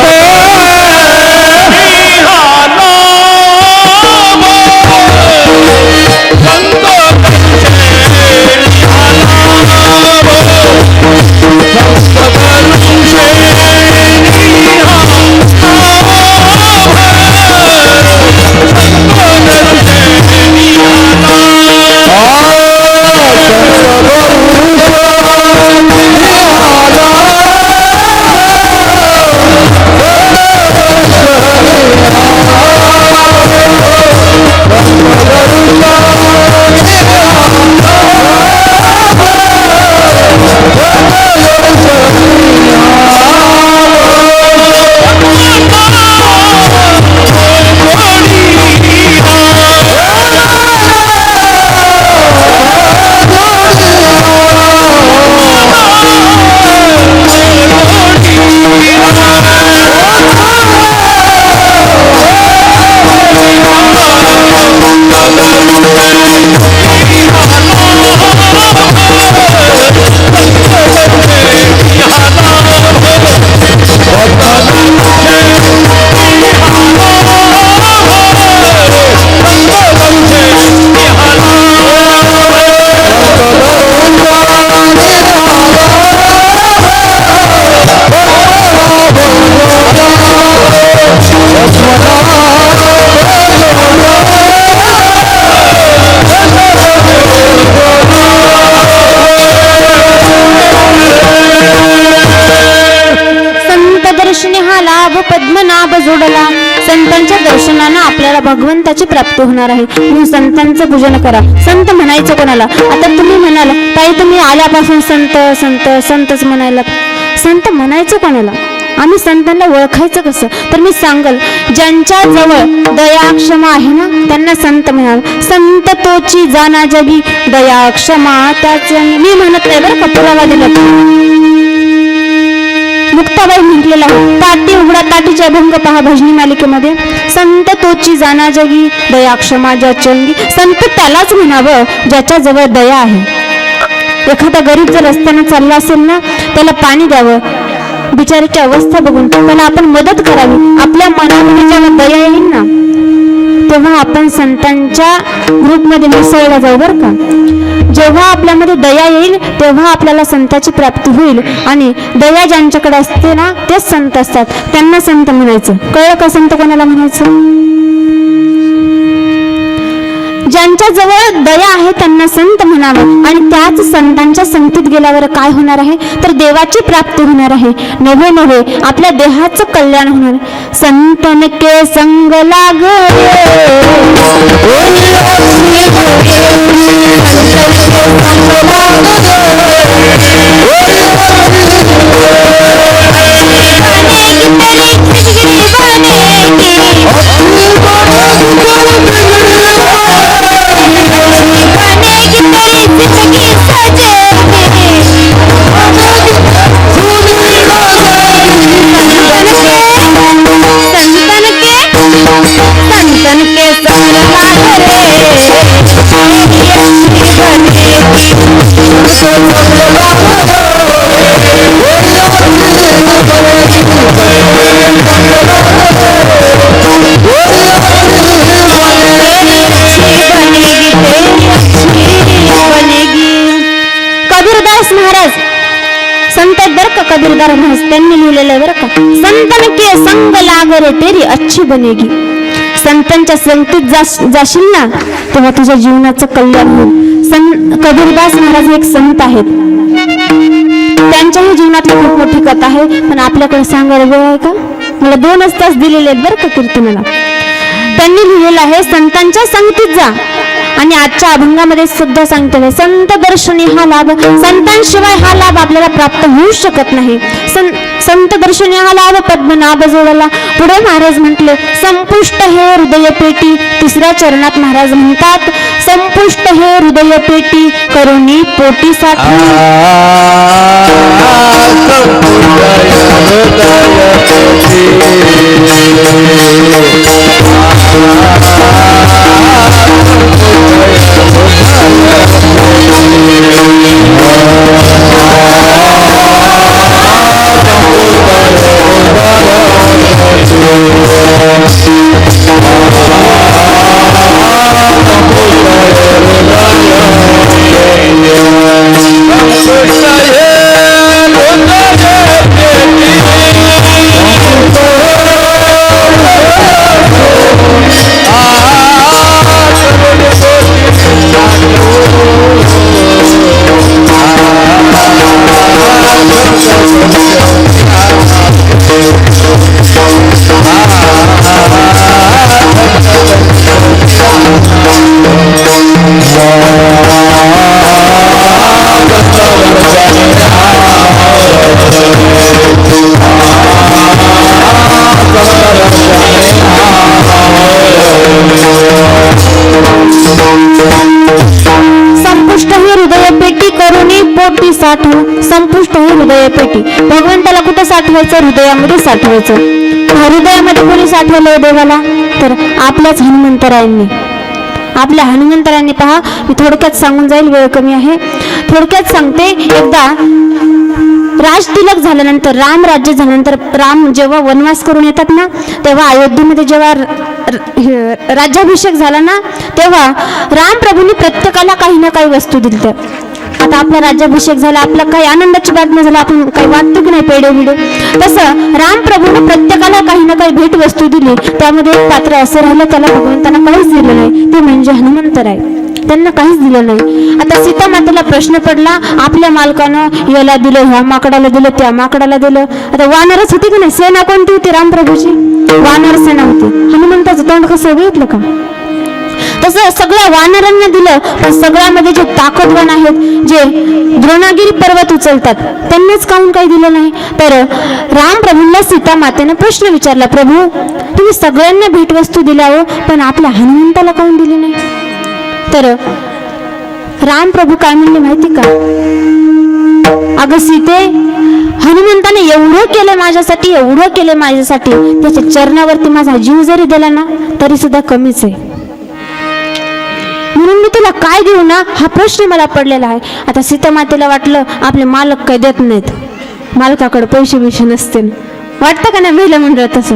पद्मनाभ जोडला. संतांच्या दर्शनानं आपल्याला भगवंताची प्राप्ती होणार आहे. म्हणून संतांचं पूजन करा. संत म्हणायचं कोणाला, आता तुम्ही म्हणाल ताई तुम्ही आल्यापासून संत संत संतच म्हणायला, संत म्हणायचं कोणाला, आम्ही संतांना ओळखायचं कसं, तर मी सांगल ज्यांच्या जवळ दया क्षमा आहे ना त्यांना संत म्हणाल. संत तोची जाना जगी दया क्षमा त्याच, मी म्हणत नाही बरं का, पुरावा दिला. मुक्ताबाई म्हटलेलं आहे. ताटी उघडा ताटीचे अभंग पहा भजनी मालिकेमध्ये. संत तोची जाना जगी दया क्षमा ज्याच्या अंगी. संत त्यालाच म्हणावं ज्याच्याजवळ दया आहे. एखादा गरीब जर रस्त्याने चालला असेल ना, त्याला पाणी द्यावं, बिचारीची अवस्था बघून त्याला आपण मदत करावी. आपल्या मनामध्ये जेव्हा दया येईल ना, तेव्हा आपण संतांच्या ग्रुपमध्ये मिसळला जाऊ बरं का. जेव्हा आपल्यामध्ये दया येईल तेव्हा आपल्याला संताची प्राप्ती होईल. आणि दया ज्यांच्याकडे असते ना, तेच संत असतात. त्यांना संत म्हणायचं. कळलं का संत कोणाला म्हणायचं? ज्यांच्या जवळ दया आहे त्यांना संत म्हणावं. आणि त्याच संतांच्या संगतीत गेल्यावर काय होणार आहे, तर देवाची प्राप्ती होणार आहे. नव्हे नव्हे आपल्या देहाचं कल्याण होणार. संतन के संग लाग कबीरदार महाराज त्यांनी लिहिलेलं बरं का. संतन के संग लाग रे तेरी अच्छी बनेगी. संतांच्या संगतीत जाशील ना, तेव्हा तुझ्या जीवनाचं कल्याण होईल. कबीरदास महाराज एक संत आहेत. त्यांच्याही जीवनातली खूप मोठी कथा आहे, पण आपल्याकडे सांगायला वेळ आहे का? मला 2 तास दिलेले आहेत बरं का कीर्तनाला. त्यांनी लिहिलेलं आहे संतांच्या संगतीत जा. आणि आजच्या अभंगामध्ये सुद्धा सांगतो, संत दर्शनी हा लाभ. संतांशिवाय हा लाभ आपल्याला प्राप्त होऊ शकत नाही. संत दर्शनी हा लाभ पद्मनाभ जोडला. पुढे महाराज म्हटले संपुष्ट हे हृदय पेटी. 3ऱ्या चरणात महाराज म्हणतात संपुष्ट हे हृदय पेटी करुणी पोटी साठवून. संपुष्ट ही हृदय पेटी. भगवंताला कुठं साठवायचं? हृदयामध्ये साठवायचं. हृदयामध्ये कोणी साठवलं देवाला? तर आपल्याच हनुमंतरायांनी. आपल्या हनुमंतरायांनी पहा, मी थोडक्यात सांगून जाईल, वेळ कमी आहे. थोडक्यात सांगते. एकदा राज तिलक झाल्यानंतर, राम राज्य झाल्यानंतर, राम जेव्हा वनवास करून येतात ना, तेव्हा अयोध्येमध्ये जेव्हा राज्याभिषेक झाला ना, तेव्हा राम प्रभूंनी प्रत्येकाला काही ना काही वस्तू दिली. आता आपला राज्याभिषेक झाला, आपला काही आनंदाची बातमी झाला, आपण काही वाटतो की नाही पेढे बिडे, तसं राम प्रभूने प्रत्येकाला काही ना काही भेट वस्तू दिली. त्यामध्ये एक पात्र असं राहिलं, त्याला भगवंतांना काहीच दिलं नाही, ते म्हणजे हनुमंतराय. त्यांना काहीच दिलं नाही. आता सीता मातेला प्रश्न पडला, आपल्या मालकानं याला दिलं, ह्या माकडाला दिलं, त्या माकडाला दिलं. आता वानरच होती की नाही, सेना कोणती होती? रामप्रभूची वानर सेना होती. हनुमंताचं तोंड कसं बघितलं का? तसं सगळ्या वानरांना दिलं, पण सगळ्यामध्ये जे ताकदवान आहेत, जे द्रोणागिरी पर्वत उचलतात, त्यांनाच काहून काही दिलं नाही. तर राम प्रभूंना सीता मातेने प्रश्न विचारला, प्रभू तुम्ही सगळ्यांना भेटवस्तू दिल्या हो, पण आपल्या हनुमंताला काहून दिली नाही? तर राम प्रभू काय म्हणले माहिती का? अगं सीते, हनुमंताने एवढं केलं माझ्यासाठी, एवढं केलं माझ्यासाठी, त्याच्या चरणावरती माझा जीव जरी दिला ना तरी सुद्धा कमीच आहे. म्हणून मी तुला काय देऊ ना हा प्रश्न मला पडलेला आहे. आता सीता मातेला वाटलं आपले मालक काय देत नाहीत, मालकाकडे पैसे बिशे नसते, वाटतं का नाही महिला मंडळ तसं.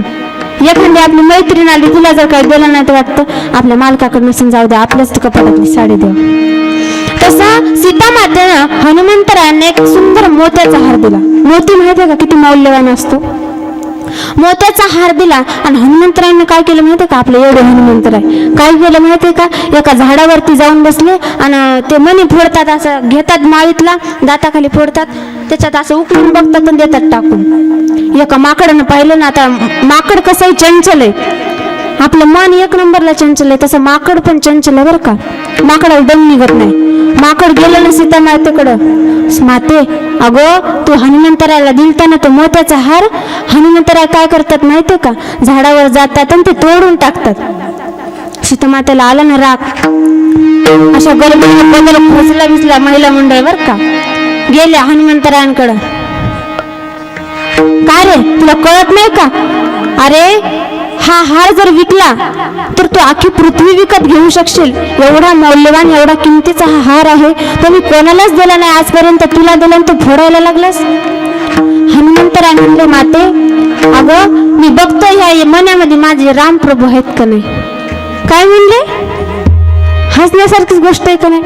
एखादी आपली मैत्रीण आली, तुला जर काही दिलं नाही तर वाटतं आपल्या मालकाकडे नसून जाऊ द्या, आपल्याच कपाटातली साडी द्या. तसा सीता मातेनं हनुमंतरायाने एक सुंदर मोत्याचा हार दिला. मोती माहिती आहे का किती मौल्यवान असतो. मोत्याचा हार दिला आणि हनुमंतरायाने काय केलं माहितीये का, आपलं एवढं हनुमंतराय काय केलं माहितीये का, एका झाडावरती जाऊन बसले आणि ते मणी फोडतात, असं घेतात माळीतला, दाताखाली फोडतात, त्याच्यात असं उकळून बघतात आणि देतात टाकून. एका माकडानं पाहिलं ना, आता माकड कसंही चंचल आहे, आपलं मन एक नंबरला चंचल आहे, तसं माकड पण चंचल आहे बरं का. माकडाला दम निघत नाही. माकड गेलं ना सीता मातेकडं, माते अगो तू हनुमंतरायाला दिलता ना तो मोत्याचा हार, हनुमंतराय काय करतात माहितीये का, झाडावर जातात आणि ते तोडून टाकतात. सीता मातेला आला ना राग, अशा गरबीने बदल खोचला बिसला महिला मंडळ बर का. गेल्या हनुमंतरायांकडं, काय रे तुला कळत नाही का, अरे हा हार जर विकला तर तू अख्खी पृथ्वी विकत घेऊ शकशील, एवढा मौल्यवान एवढा किमतीचा हा हार आहे, तो मी कोणालाच दिला नाही आजपर्यंत, तुला दिला तू फोडायला लागलास. हनुमंतराय म्हणले माते अगं मी बघतो ह्या मनामध्ये माझे रामप्रभू आहेत का नाही. काय म्हणले, हसण्यासारखीच गोष्ट आहे का नाही.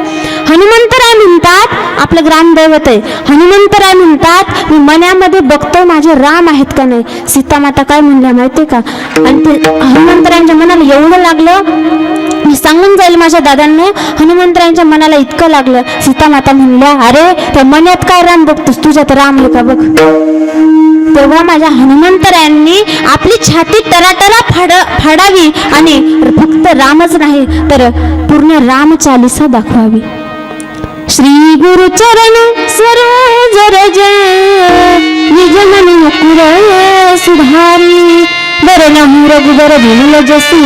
हनुमंतराय म्हणतात आपलं ग्रामदैवत आहे, हनुमंतराय म्हणतात मी मनामध्ये बघतो माझे राम आहेत का नाही. सीता माता काय म्हणल्या माहितीये का, आणि ते हनुमंतरायांच्या मनाला एवढं लागलं, मी सांगून जाईल माझ्या दादांना, हनुमंतरायांच्या मनाला इतकं लागलं. सीता माता म्हणल्या अरे त्या मनात काय राम बघतोस, तुझ्यात राम आहे का बघ. तेव्हा माझ्या हनुमंतरायांनी आपली छाती टराटरा फाडावी आणि फक्त रामच नाही तर पूर्ण रामचालिसा दाखवावी. श्री गुरु चरण सरोज रज निज मन मुकुर सुधारी बरनहु रघुबर बिमल जसु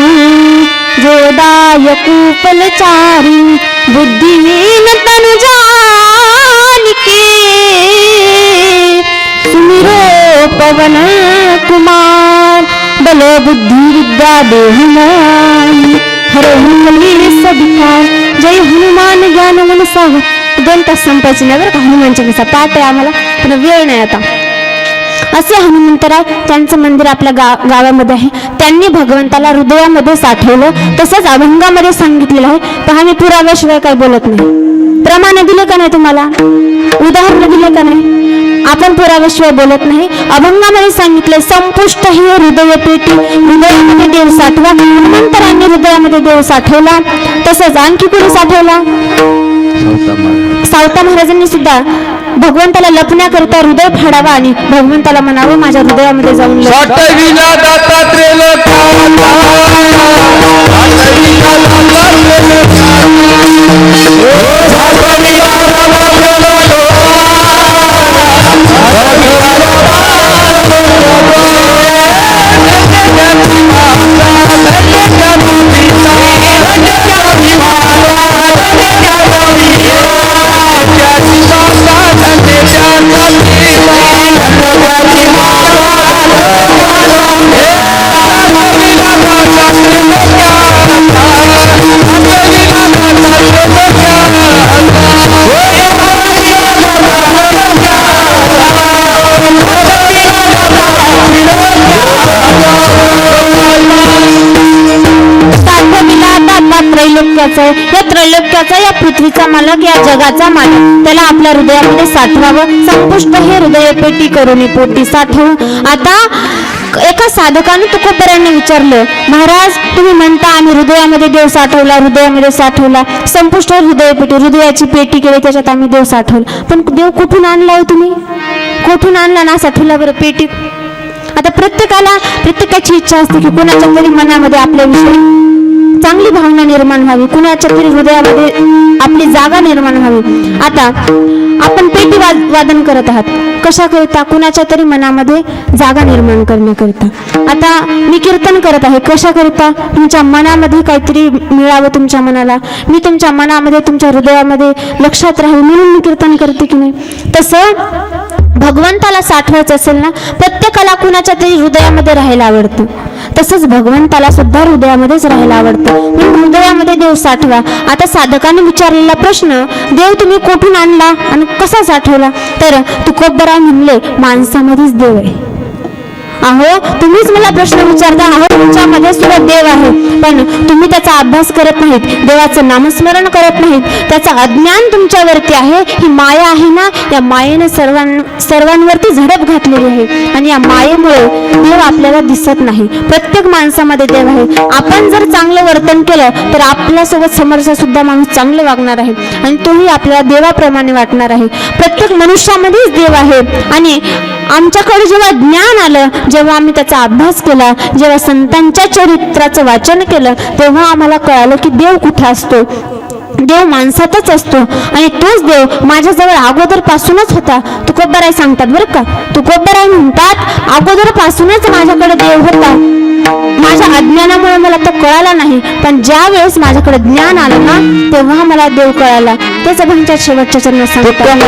जोदायकु फलचारी बुद्धिहीन तनु जानिके सुमिरो पवन कुमार बल बुद्धि विद्या देहुमान हरहु क्लेश विकार. जय हनुमान ज्ञान मनसा. 2 तास संपायची नाही बरं का हनुमानच्या कसा पाठ आहे आम्हाला, पण वेळ नाही आता. असे हनुमंतराय, त्यांचं मंदिर आपल्या गावामध्ये आहे. त्यांनी भगवंताला हृदयामध्ये साठवलं. तसंच अभंगामध्ये सांगितलेलं आहे, पहा मी पुराव्याशिवाय काही बोलत नाही. प्रमाणे दिले का नाही तुम्हाला, उदाहरण दिले का नाही, आपण पुराव्याशिवाय बोलत नाही. अभंगामध्ये सांगितले संपुष्ट हे हृदय पेटी, हृदयामध्ये देव साठवा. हनुमंतरायांनी हृदयामध्ये देव साठवला. तसंच आणखी कुणी साठवला, सावता महाराजांनी सुद्धा भगवंताला लपण्याकरिता हृदय फाडावा आणि भगवंताला म्हणावं माझ्या हृदयामध्ये जाऊन या त्रैलोक्याचा, या पृथ्वीचा मालक, या जगाचा मालक, त्याला आपल्या हृदयामध्ये साठवावं. संपुष्ट हे हृदय पेटी करून पोटी साठवून. आता एका साधकाने तुकोबरायांनी विचारलं, महाराज तुम्ही म्हणता आम्ही हृदयामध्ये देव साठवला, हृदयामध्ये साठवला, संपुष्ट हृदय पेटी, हृदयाची पेटी केली, त्याच्यात आम्ही देव साठवला, पण देव कुठून आणला हो तुम्ही, कुठून आणला ना साठवला बरं पेटीत. आता प्रत्येकाची इच्छा असते की कोणाच्या तरी मनामध्ये आपल्याविषयी चांगली भावना निर्माण व्हावी, कुणाच्या तरी हृदयामध्ये आपली जागा निर्माण व्हावी. आता आपण पेटी वादन करत आहात, कशाकरिता? कुणाच्या तरी मनामध्ये जागा निर्माण करण्याकरिता. आता मी कीर्तन करत आहे कशाकरिता? तुमच्या मनामध्ये काहीतरी मिळावं, तुमच्या मनाला मी तुमच्या मनामध्ये, तुमच्या हृदयामध्ये लक्षात राहावं म्हणून मी कीर्तन करते की नाही? तसं भगवंताला साठवायचं असेल ना, प्रत्येकाला कुणाच्या तरी हृदयामध्ये राहायला आवडतं. तसंच भगवंताला सुद्धा हृदयामध्येच राहायला आवडतं, म्हणून हृदयामध्ये देव साठवा. आता साधकाने विचारलेला प्रश्न, देव तुम्ही कुठून आणला आणि कसा साठवला? तर तुकोबराय म्हणले, माणसामध्येच देव आहे. अहो तुम्हीच मला प्रश्न विचारता, अहो तुमच्यामध्ये सुद्धा देव आहे, पण तुम्ही त्याचा अभ्यास करत नाहीत, देवाचं नामस्मरण करत नाहीत, त्याचं अज्ञान तुमच्यावरती आहे. ही माया आहे ना, या मायेने सर्वांवरती झडप घातलेली आहे आणि या मायेमुळे देव आपल्याला दिसत नाही. प्रत्येक माणसामध्ये देव आहे. आपण जर चांगलं वर्तन केलं तर आपल्यासोबत समोरचा सुद्धा माणूस चांगलं वागणार आहे आणि तोही आपल्याला देवाप्रमाणे वाटणार आहे. प्रत्येक मनुष्यामध्येच देव आहे आणि आमच्याकडे जेव्हा ज्ञान आलं, जेव्हा आम्ही त्याचा अभ्यास केला, जेव्हा संतांच्या चरित्राचं वाचन केलं, तेव्हा आम्हाला कळालं की देव कुठे असतो. देव माणसातच असतो आणि तोच देव माझ्याजवळ अगोदरपासूनच होता. तुकोबराय सांगतात बरं का, तुकोबराय म्हणतात अगोदरपासूनच माझ्याकडे देव होता. माझ्या अज्ञानामुळे मला तो कळाला नाही, पण ज्या वेळेस माझ्याकडे ज्ञान आलं ना, तेव्हा मला देव कळाला. तेच अभंगाच्या शेवटच्या चरणात सांगतात, होता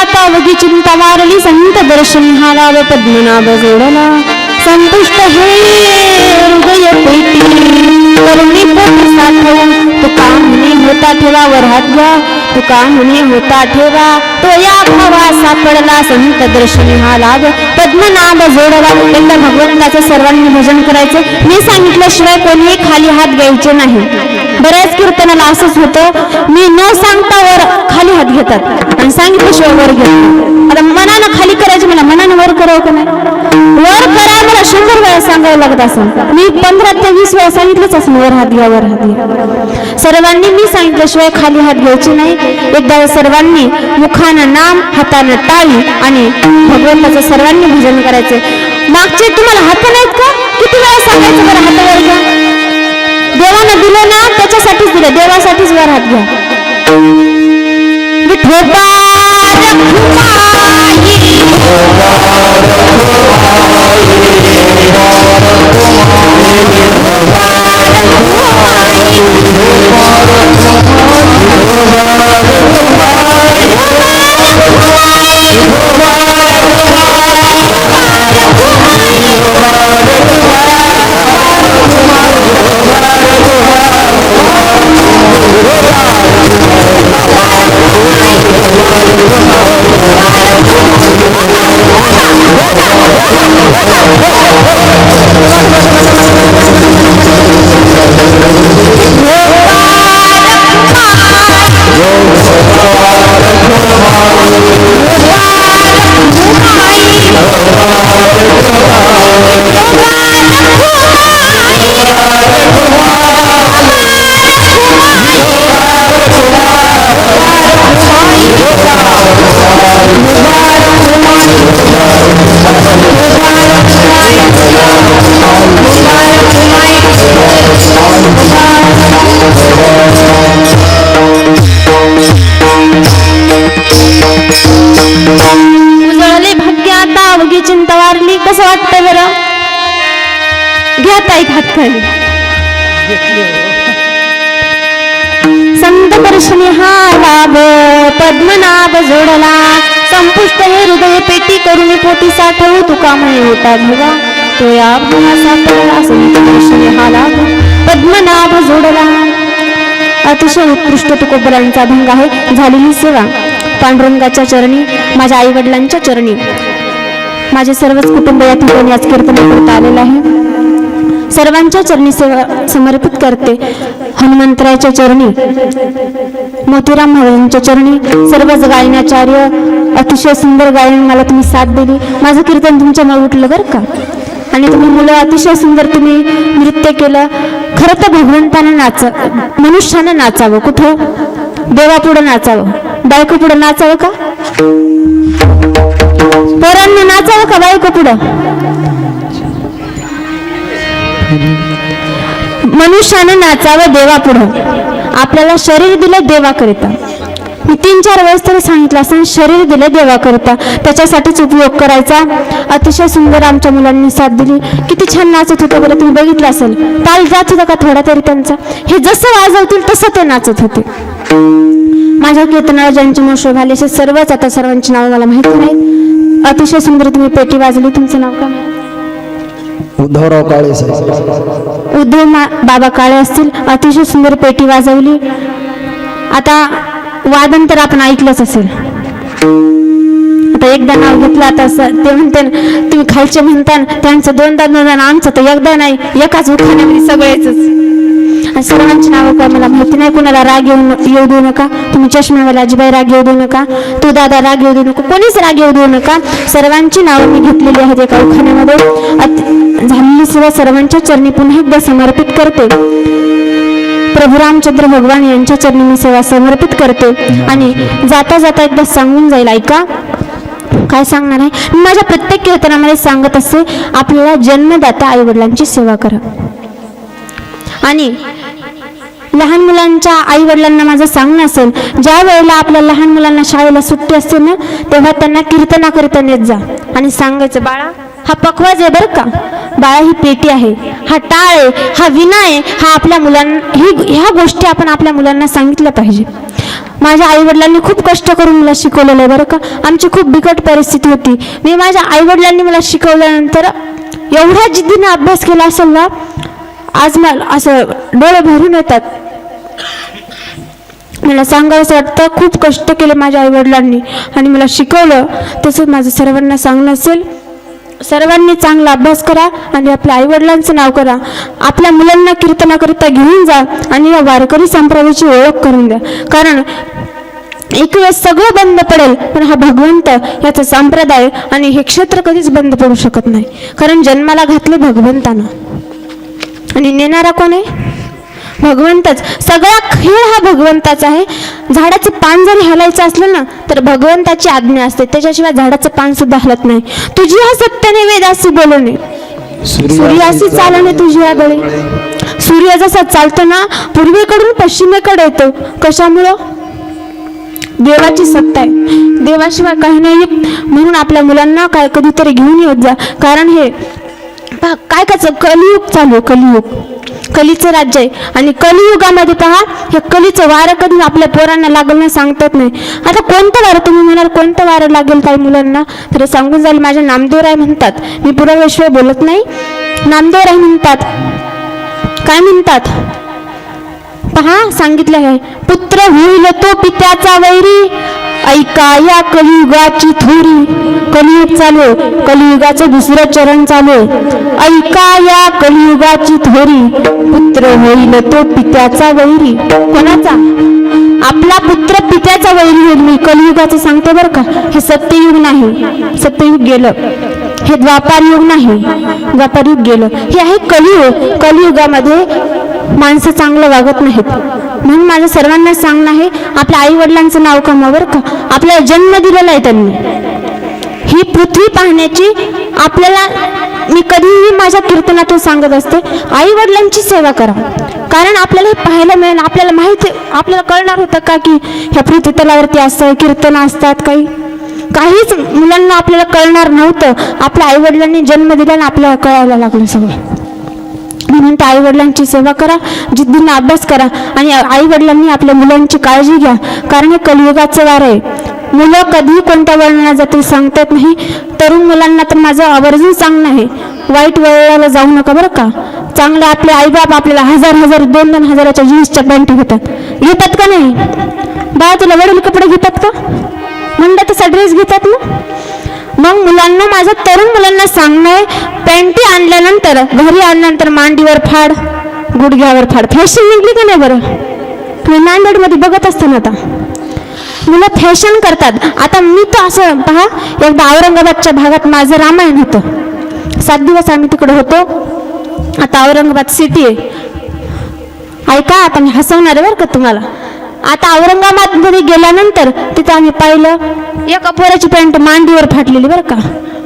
आता अवघी चिंता वारली संत दर्शन हा लाभ पद्मनाभ जोडला संतुष्ट हे हृदय पेटी करुणी पोटी साठवून तुका म्हणे होता ठेवा वर हात घ्या तुका म्हणे होता ठेवा तो या भावा सापडला संत दर्शनी हा लाभ पद्मनाभ जोडला. एकदा भगवंताचं सर्वांनी भजन करायचं मी सांगितल्याशिवाय कोणीही खाली हात घ्यायचे नाही. बऱ्याच कीर्तनाला असंच होतं मी न सांगता वर खाली हात घेतात आणि सांगितल्याशिवाय वर घेतात. आता मनानं खाली करायचं मला मनानं वर करावं का नाही वर करा मला 100 वेळा सांगावं लागत असं मी 15 ते 20 वेळा सांगितलंच असं वर हात घ्या वर हात घ्या. सर्वांनी मी सांगितल्याशिवाय खाली हात घ्यायचे नाही. एकदा सर्वांनी मुखानं नाम हातानं टाळी आणि भगवंताचं सर्वांनी भजन करायचं. मागचे तुम्हाला हात नाहीत का किती वेळा सांगायचं बरं हातावर घ्या. देवानं दिलं ना त्याच्यासाठीच दिलं देवासाठीच वर हात घ्या. विठोबा चिंता वारली कसं वाटतंय बरं घ्या ताई हात खाली. संत दर्शनी हा लाभ पद्मनाभ जोडला संपुष्ट हे हृदय पेटी करुणी पोटी साठवू तुका म्हणे होता घेवा तो या भावा सापडला संत दर्शनी हा लाभ पद्मनाभ जोडला. अतिशय उत्कृष्ट तुकोबरांचा अभंग आहे. झालेली सेवा पांडुरंगाच्या चरणी माझ्या आई वडिलांच्या चरणी माझे सर्वच कुटुंब या ठिकाणी आज कीर्तनाकरता आलेलं आहे. सर्वांच्या चरणी सेवा समर्पित करते. हनुमंतरायाच्या चरणी मोतीराम महाराजांच्या चरणी सर्वच गायनाचार्य अतिशय सुंदर गायन मला तुम्ही साथ दिली. माझं कीर्तन तुमच्यामुळे उठलं बरं का आणि तुम्ही मुलं अतिशय सुंदर तुम्ही नृत्य केलं. खरं तर भगवंतानं मनुष्यानं नाचावं कुठं देवापुढं नाचावं बायको पुढं नाचावं का पोरांनी नाचावं का बायको पुढं मनुष्यानं नाचावं देवा पुढं. आपल्याला शरीर दिलं देवा करता मी 3-4 वेळेस तरी सांगितलं असं शरीर दिलं देवा करता त्याच्यासाठीच उपयोग करायचा. अतिशय सुंदर आमच्या मुलांनी साथ दिली. किती छान नाचत होते बरं तुम्ही बघितलं असेल. ताल जात होता का थोडा तरी त्यांचा हे जसं वाजवतील तसं ते नाचत होते. माझ्या कीर्तनाला ज्यांचे मोठे झाले असे सर्वच आता सर्वांची नावं मला माहिती नाहीत. अतिशय सुंदर तुम्ही पेटी वाजवली. तुमचं नाव काय? उद्धवराव काळे. उद्धव बाबा काळे असतील. अतिशय सुंदर पेटी वाजवली. आता वादन तर आपण ऐकलंच असेल. आता एकदा नाव घेतलं आता ते म्हणते तुम्ही खालचे म्हणता त्यांचं 2दा आमचं तर एकदा नाही एकाच उखाण्यामध्ये सगळेच. सर्वांची नावं काय मला माहिती नाही. कुणाला राग येऊ देऊ नका. तुम्ही चष्म्यावाला अजिबाई राग येऊ देऊ नका. तू दादा राग येऊ देऊ नको. कोणीच राग येऊ देऊ नका. सर्वांची नावं मी घेतलेली आहेत एका उखाण्यामध्ये. झालेली सेवा सर्वांच्या चरणी पुन्हा एकदा समर्पित करते. प्रभू रामचंद्र भगवान यांच्या चरणी मी सेवा समर्पित करते. आणि जाता जाता एकदा सांगून जाईल ऐका. काय सांगणार आहे माझ्या प्रत्येक कीर्तनामध्ये सांगत असते आपल्याला जन्मदाता आई वडिलांची सेवा करा. आणि लहान मुलांच्या आई वडिलांना माझं सांगणं असेल ज्या वेळेला आपल्या लहान मुलांना शाळेला सुट्टी असते ना तेव्हा त्यांना कीर्तनाकरिता नेत जा आणि सांगायचं बाळा हा पखवाज आहे बरं का बाळा ही पेटी आहे हा टाळ आहे हा विना आहे हा आपल्या मुलांना ह्या गोष्टी आपण आपल्या मुलांना सांगितल्या पाहिजे. माझ्या आईवडिलांनी खूप कष्ट करून मला शिकवलेलं आहे बरं का. आमची खूप बिकट परिस्थिती होती. मी माझ्या आईवडिलांनी मला शिकवल्यानंतर एवढ्या जिद्दीने अभ्यास केला असेल ना, आज मला असं डोळे भरून येतात. मला सांगायचं वाटतं, खूप कष्ट केले माझ्या आईवडिलांनी आणि मला शिकवलं. तसंच माझं सर्वांना सांगणं असेल, सर्वांनी चांगला अभ्यास करा आणि आपल्या आईवडिलांचं नाव करा. आपल्या मुलांना कीर्तनाकरिता घेऊन जा आणि या वारकरी संप्रदायाची ओळख करून द्या. कारण एक वेळेस सगळं बंद पडेल, पण हा भगवंत, याचा संप्रदाय आणि हे क्षेत्र कधीच बंद पडू शकत नाही. कारण जन्माला घातले भगवंतानं आणि नेणारा कोण आहे? भगवंतच. सगळा खेळ हा भगवंताचा आहे. झाडाचे पान जरी हलायचं असलं ना, तर भगवंताची आज्ञा असते, त्याच्याशिवाय झाडाचं पान सुद्धा हलत नाही. तुझी हा सत्याने वेदासी बोलणे, सूर्यासी चालणे तुझी या बळे. सूर्य जसा चालतो ना, पूर्वेकडून पश्चिमेकडे येतो. कशामुळं? देवाची सत्ता आहे, देवाशिवाय काही नाही. म्हणून आपल्या मुलांना काय कधीतरी घेऊन येत जा. कारण हे काय कलियुग चालू आहे, कलियुग, कलीचं राज्य आहे. आणि कलियुगामध्ये पहा, हे कलीचं वारं कधी आपल्या पोरांना लागलं नाही सांगतात नाही. आता कोणतं वारं, तुम्ही म्हणाल कोणतं वारं लागेल काही मुलांना, तर सांगून जाईल. माझ्या नामदेवराय म्हणतात, मी पुराव्याशिवाय बोलत नाही. नामदेवराय म्हणतात, काय म्हणतात पहा, सांगितलं आहे, पुत्र होईल तो पित्याचा वैरी, ऐका या कलियुगाची थोरी. कलियुग चालू, कलियुगाचं दुसरं चरण चालू. ऐका या कलियुगाची थोरी, पुत्र होईल तो पित्याचा वैरी. कोणाचा? आपला पुत्र पित्याचा वैरी होईल. मी कलियुगाचं सांगते बरं का. हे सत्ययुग नाही, सत्ययुग गेलं. हे द्वापार युग नाही, द्वापार युग गेलं. हे आहे कलियुग. कलियुगामध्ये माणसं चांगलं वागत नाहीत. म्हणून माझं सर्वांना सांगणं आहे, आपल्या आई वडिलांचं नाव कमवा बरं का. आपल्याला जन्म दिलेला आहे त्यांनी, ही पृथ्वी पाहण्याची. आपल्याला मी कधीही माझ्या कीर्तनातून सांगत असते, आई वडिलांची सेवा करा. कारण आपल्याला हे पाहायला मिळेल. आपल्याला माहिती, आपल्याला कळणार होतं का की ह्या पृथ्वी तलावरती असं कीर्तन असतात, काहीच मुलांना आपल्याला कळणार नव्हतं. आपल्या आई वडिलांनी जन्म दिला आणि आपल्याला कळायला लागलं सगळं. म्हणून त्या आई वडिलांची सेवा करा, जिद्दीने अभ्यास करा आणि आई वडिलांनी आपल्या मुलांची काळजी घ्या. कारण हे कलियुगाचं वार आहे. मुलं कधी कोणत्या वळणाला जातील सांगतात नाही. तरुण मुलांना तर माझं आवर्जून सांगणं आहे, वाईट वळणाला जाऊ नका बरं का. चांगले आपले आईबाप आपल्याला 1000 2-2 हजाराच्या जीन्सच्या पॅन्ट घेतात का नाही? बाळा तुला वडील कपडे घेतात का? म्हणलं तसा ड्रेस घेतात ना. मग मुलांना, माझ्या तरुण मुलांना सांगणं आहे, पॅन्टी आणल्यानंतर, घरी आणल्यानंतर मांडीवर फाड, गुडघ्यावर फाड. फॅशन निघली का नाही बरं? तुम्ही नांदेडमध्ये बघत असताना आता मुलं फॅशन करतात. आता मी तर असं पहा, एकदा औरंगाबादच्या भागात माझं रामायण होतं. 7 दिवस आम्ही तिकडे होतो. आता औरंगाबाद सिटी आहे. ऐका, आता मी हसवणार आहे बरं का तुम्हाला. आता औरंगाबादमध्ये गेल्यानंतर तिथं आम्ही पाहिलं, एका पोराची पॅन्ट मांडीवर फाटलेली बरं का,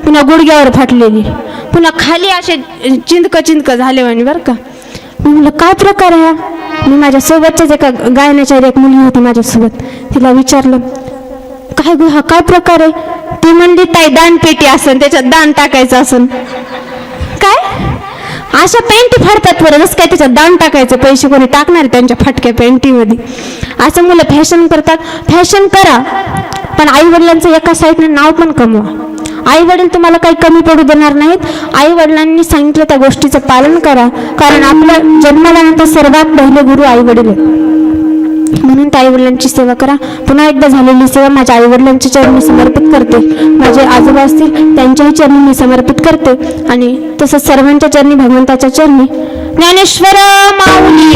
पुन्हा गुडघ्यावर फाटलेली, पुन्हा खाली असे चिंदक झाले म्हणे बरं का. मी म्हणलं काय प्रकार आहे हा? मी माझ्या सोबतच्याच एका गायनाच्या एक मुली होती माझ्यासोबत, तिला विचारलं काय गो हा काय प्रकार आहे? ती म्हणली ताई दानपेटी असन, त्याच्यात दान टाकायचं असन. काय अशा पॅन्टी फाडतात बरं, जसं काय त्याच्यात दान टाकायचं, पैसे कोणी टाकणार त्यांच्या फाटक्या पॅन्टीमध्ये. असं मुलं फॅशन करतात. फॅशन करा, पण आई वडिलांचं एका साईडने नाव पण कमवा. आई वडील तुम्हाला काही कमी पडू देणार नाहीत. आई वडिलांनी सांगितलं त्या गोष्टीचं पालन करा. कारण आपल्या जन्माल्यानंतर सर्वात पहिले गुरु आई वडील आहेत. म्हणून त्या आई वडिलांची सेवा करा. पुन्हा एकदा झालेली सेवा माझ्या आई वडिलांच्या चरणी समर्पित करते. माझे आजोबा असतील त्यांच्याही चरणी मी समर्पित करते आणि तसंच सर्वांच्या चरणी, भगवंताच्या चरणी. ज्ञानेश्वर माऊली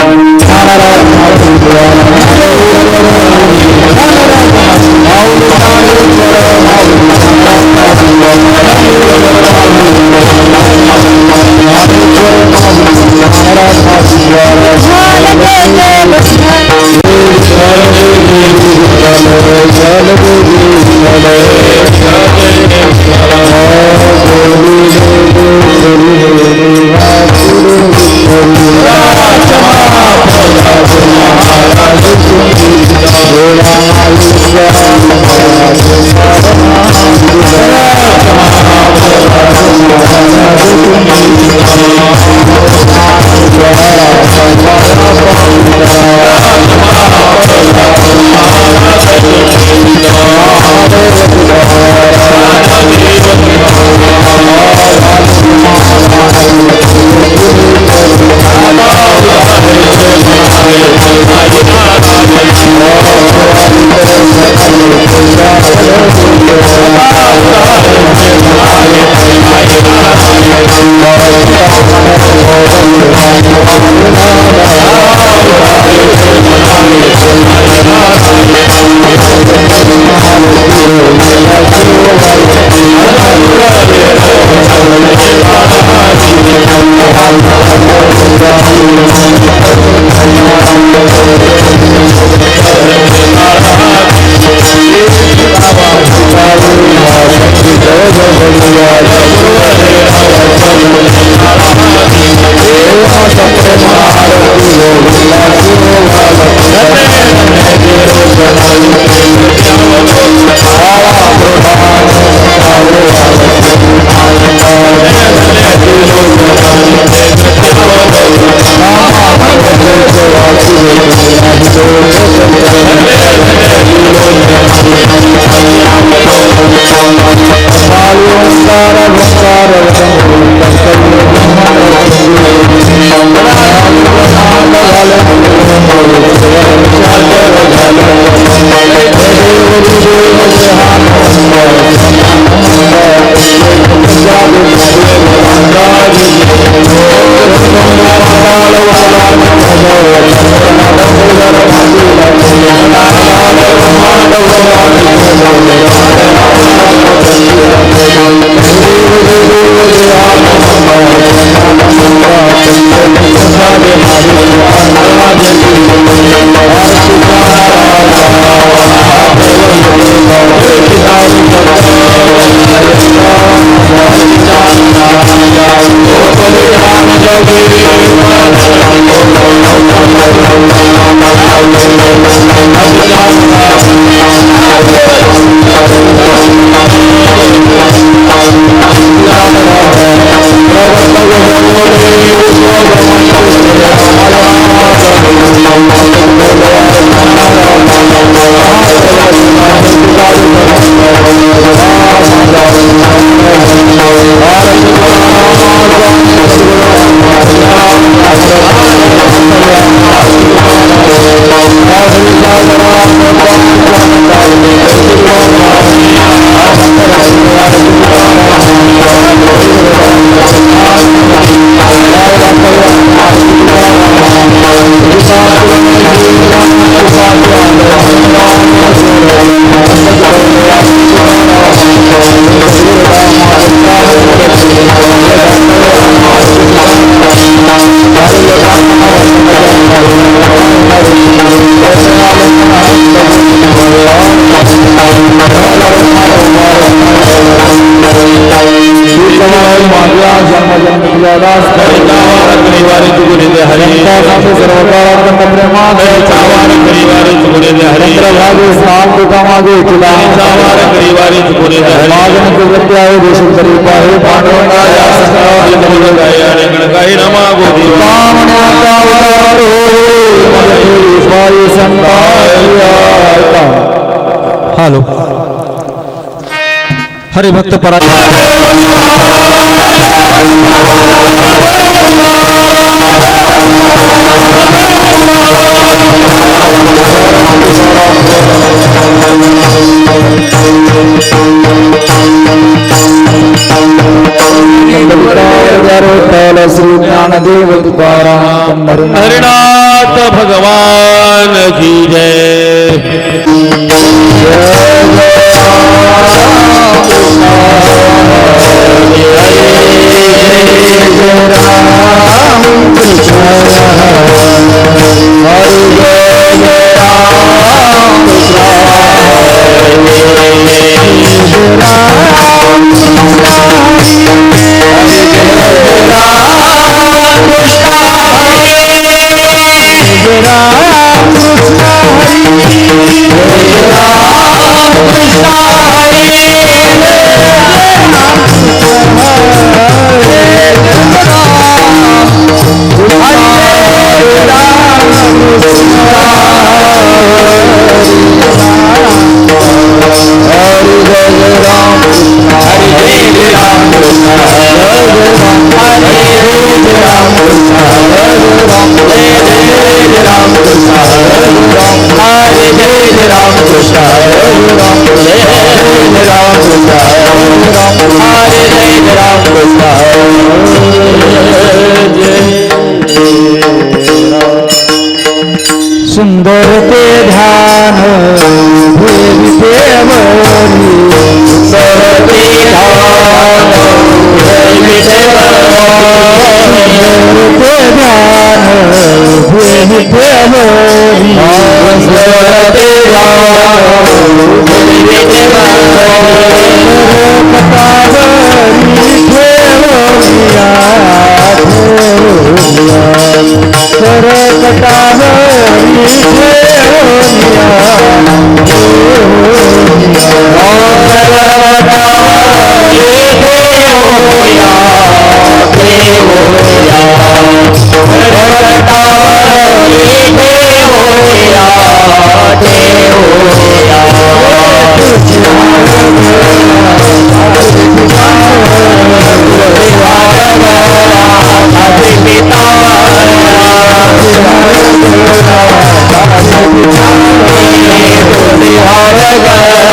हॅलो हरिभक्त परा श्री ज्ञानदेव तुकाराम हरिनाथ भगवान की जय। सुंदर ते ध्यान देवी देवरी सुंदर ते ध्यान देवी देवरी देवी देवरी सुंदर ते ध्यान देवी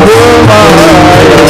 Kumar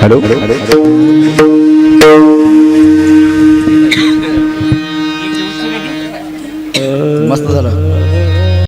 हॅलो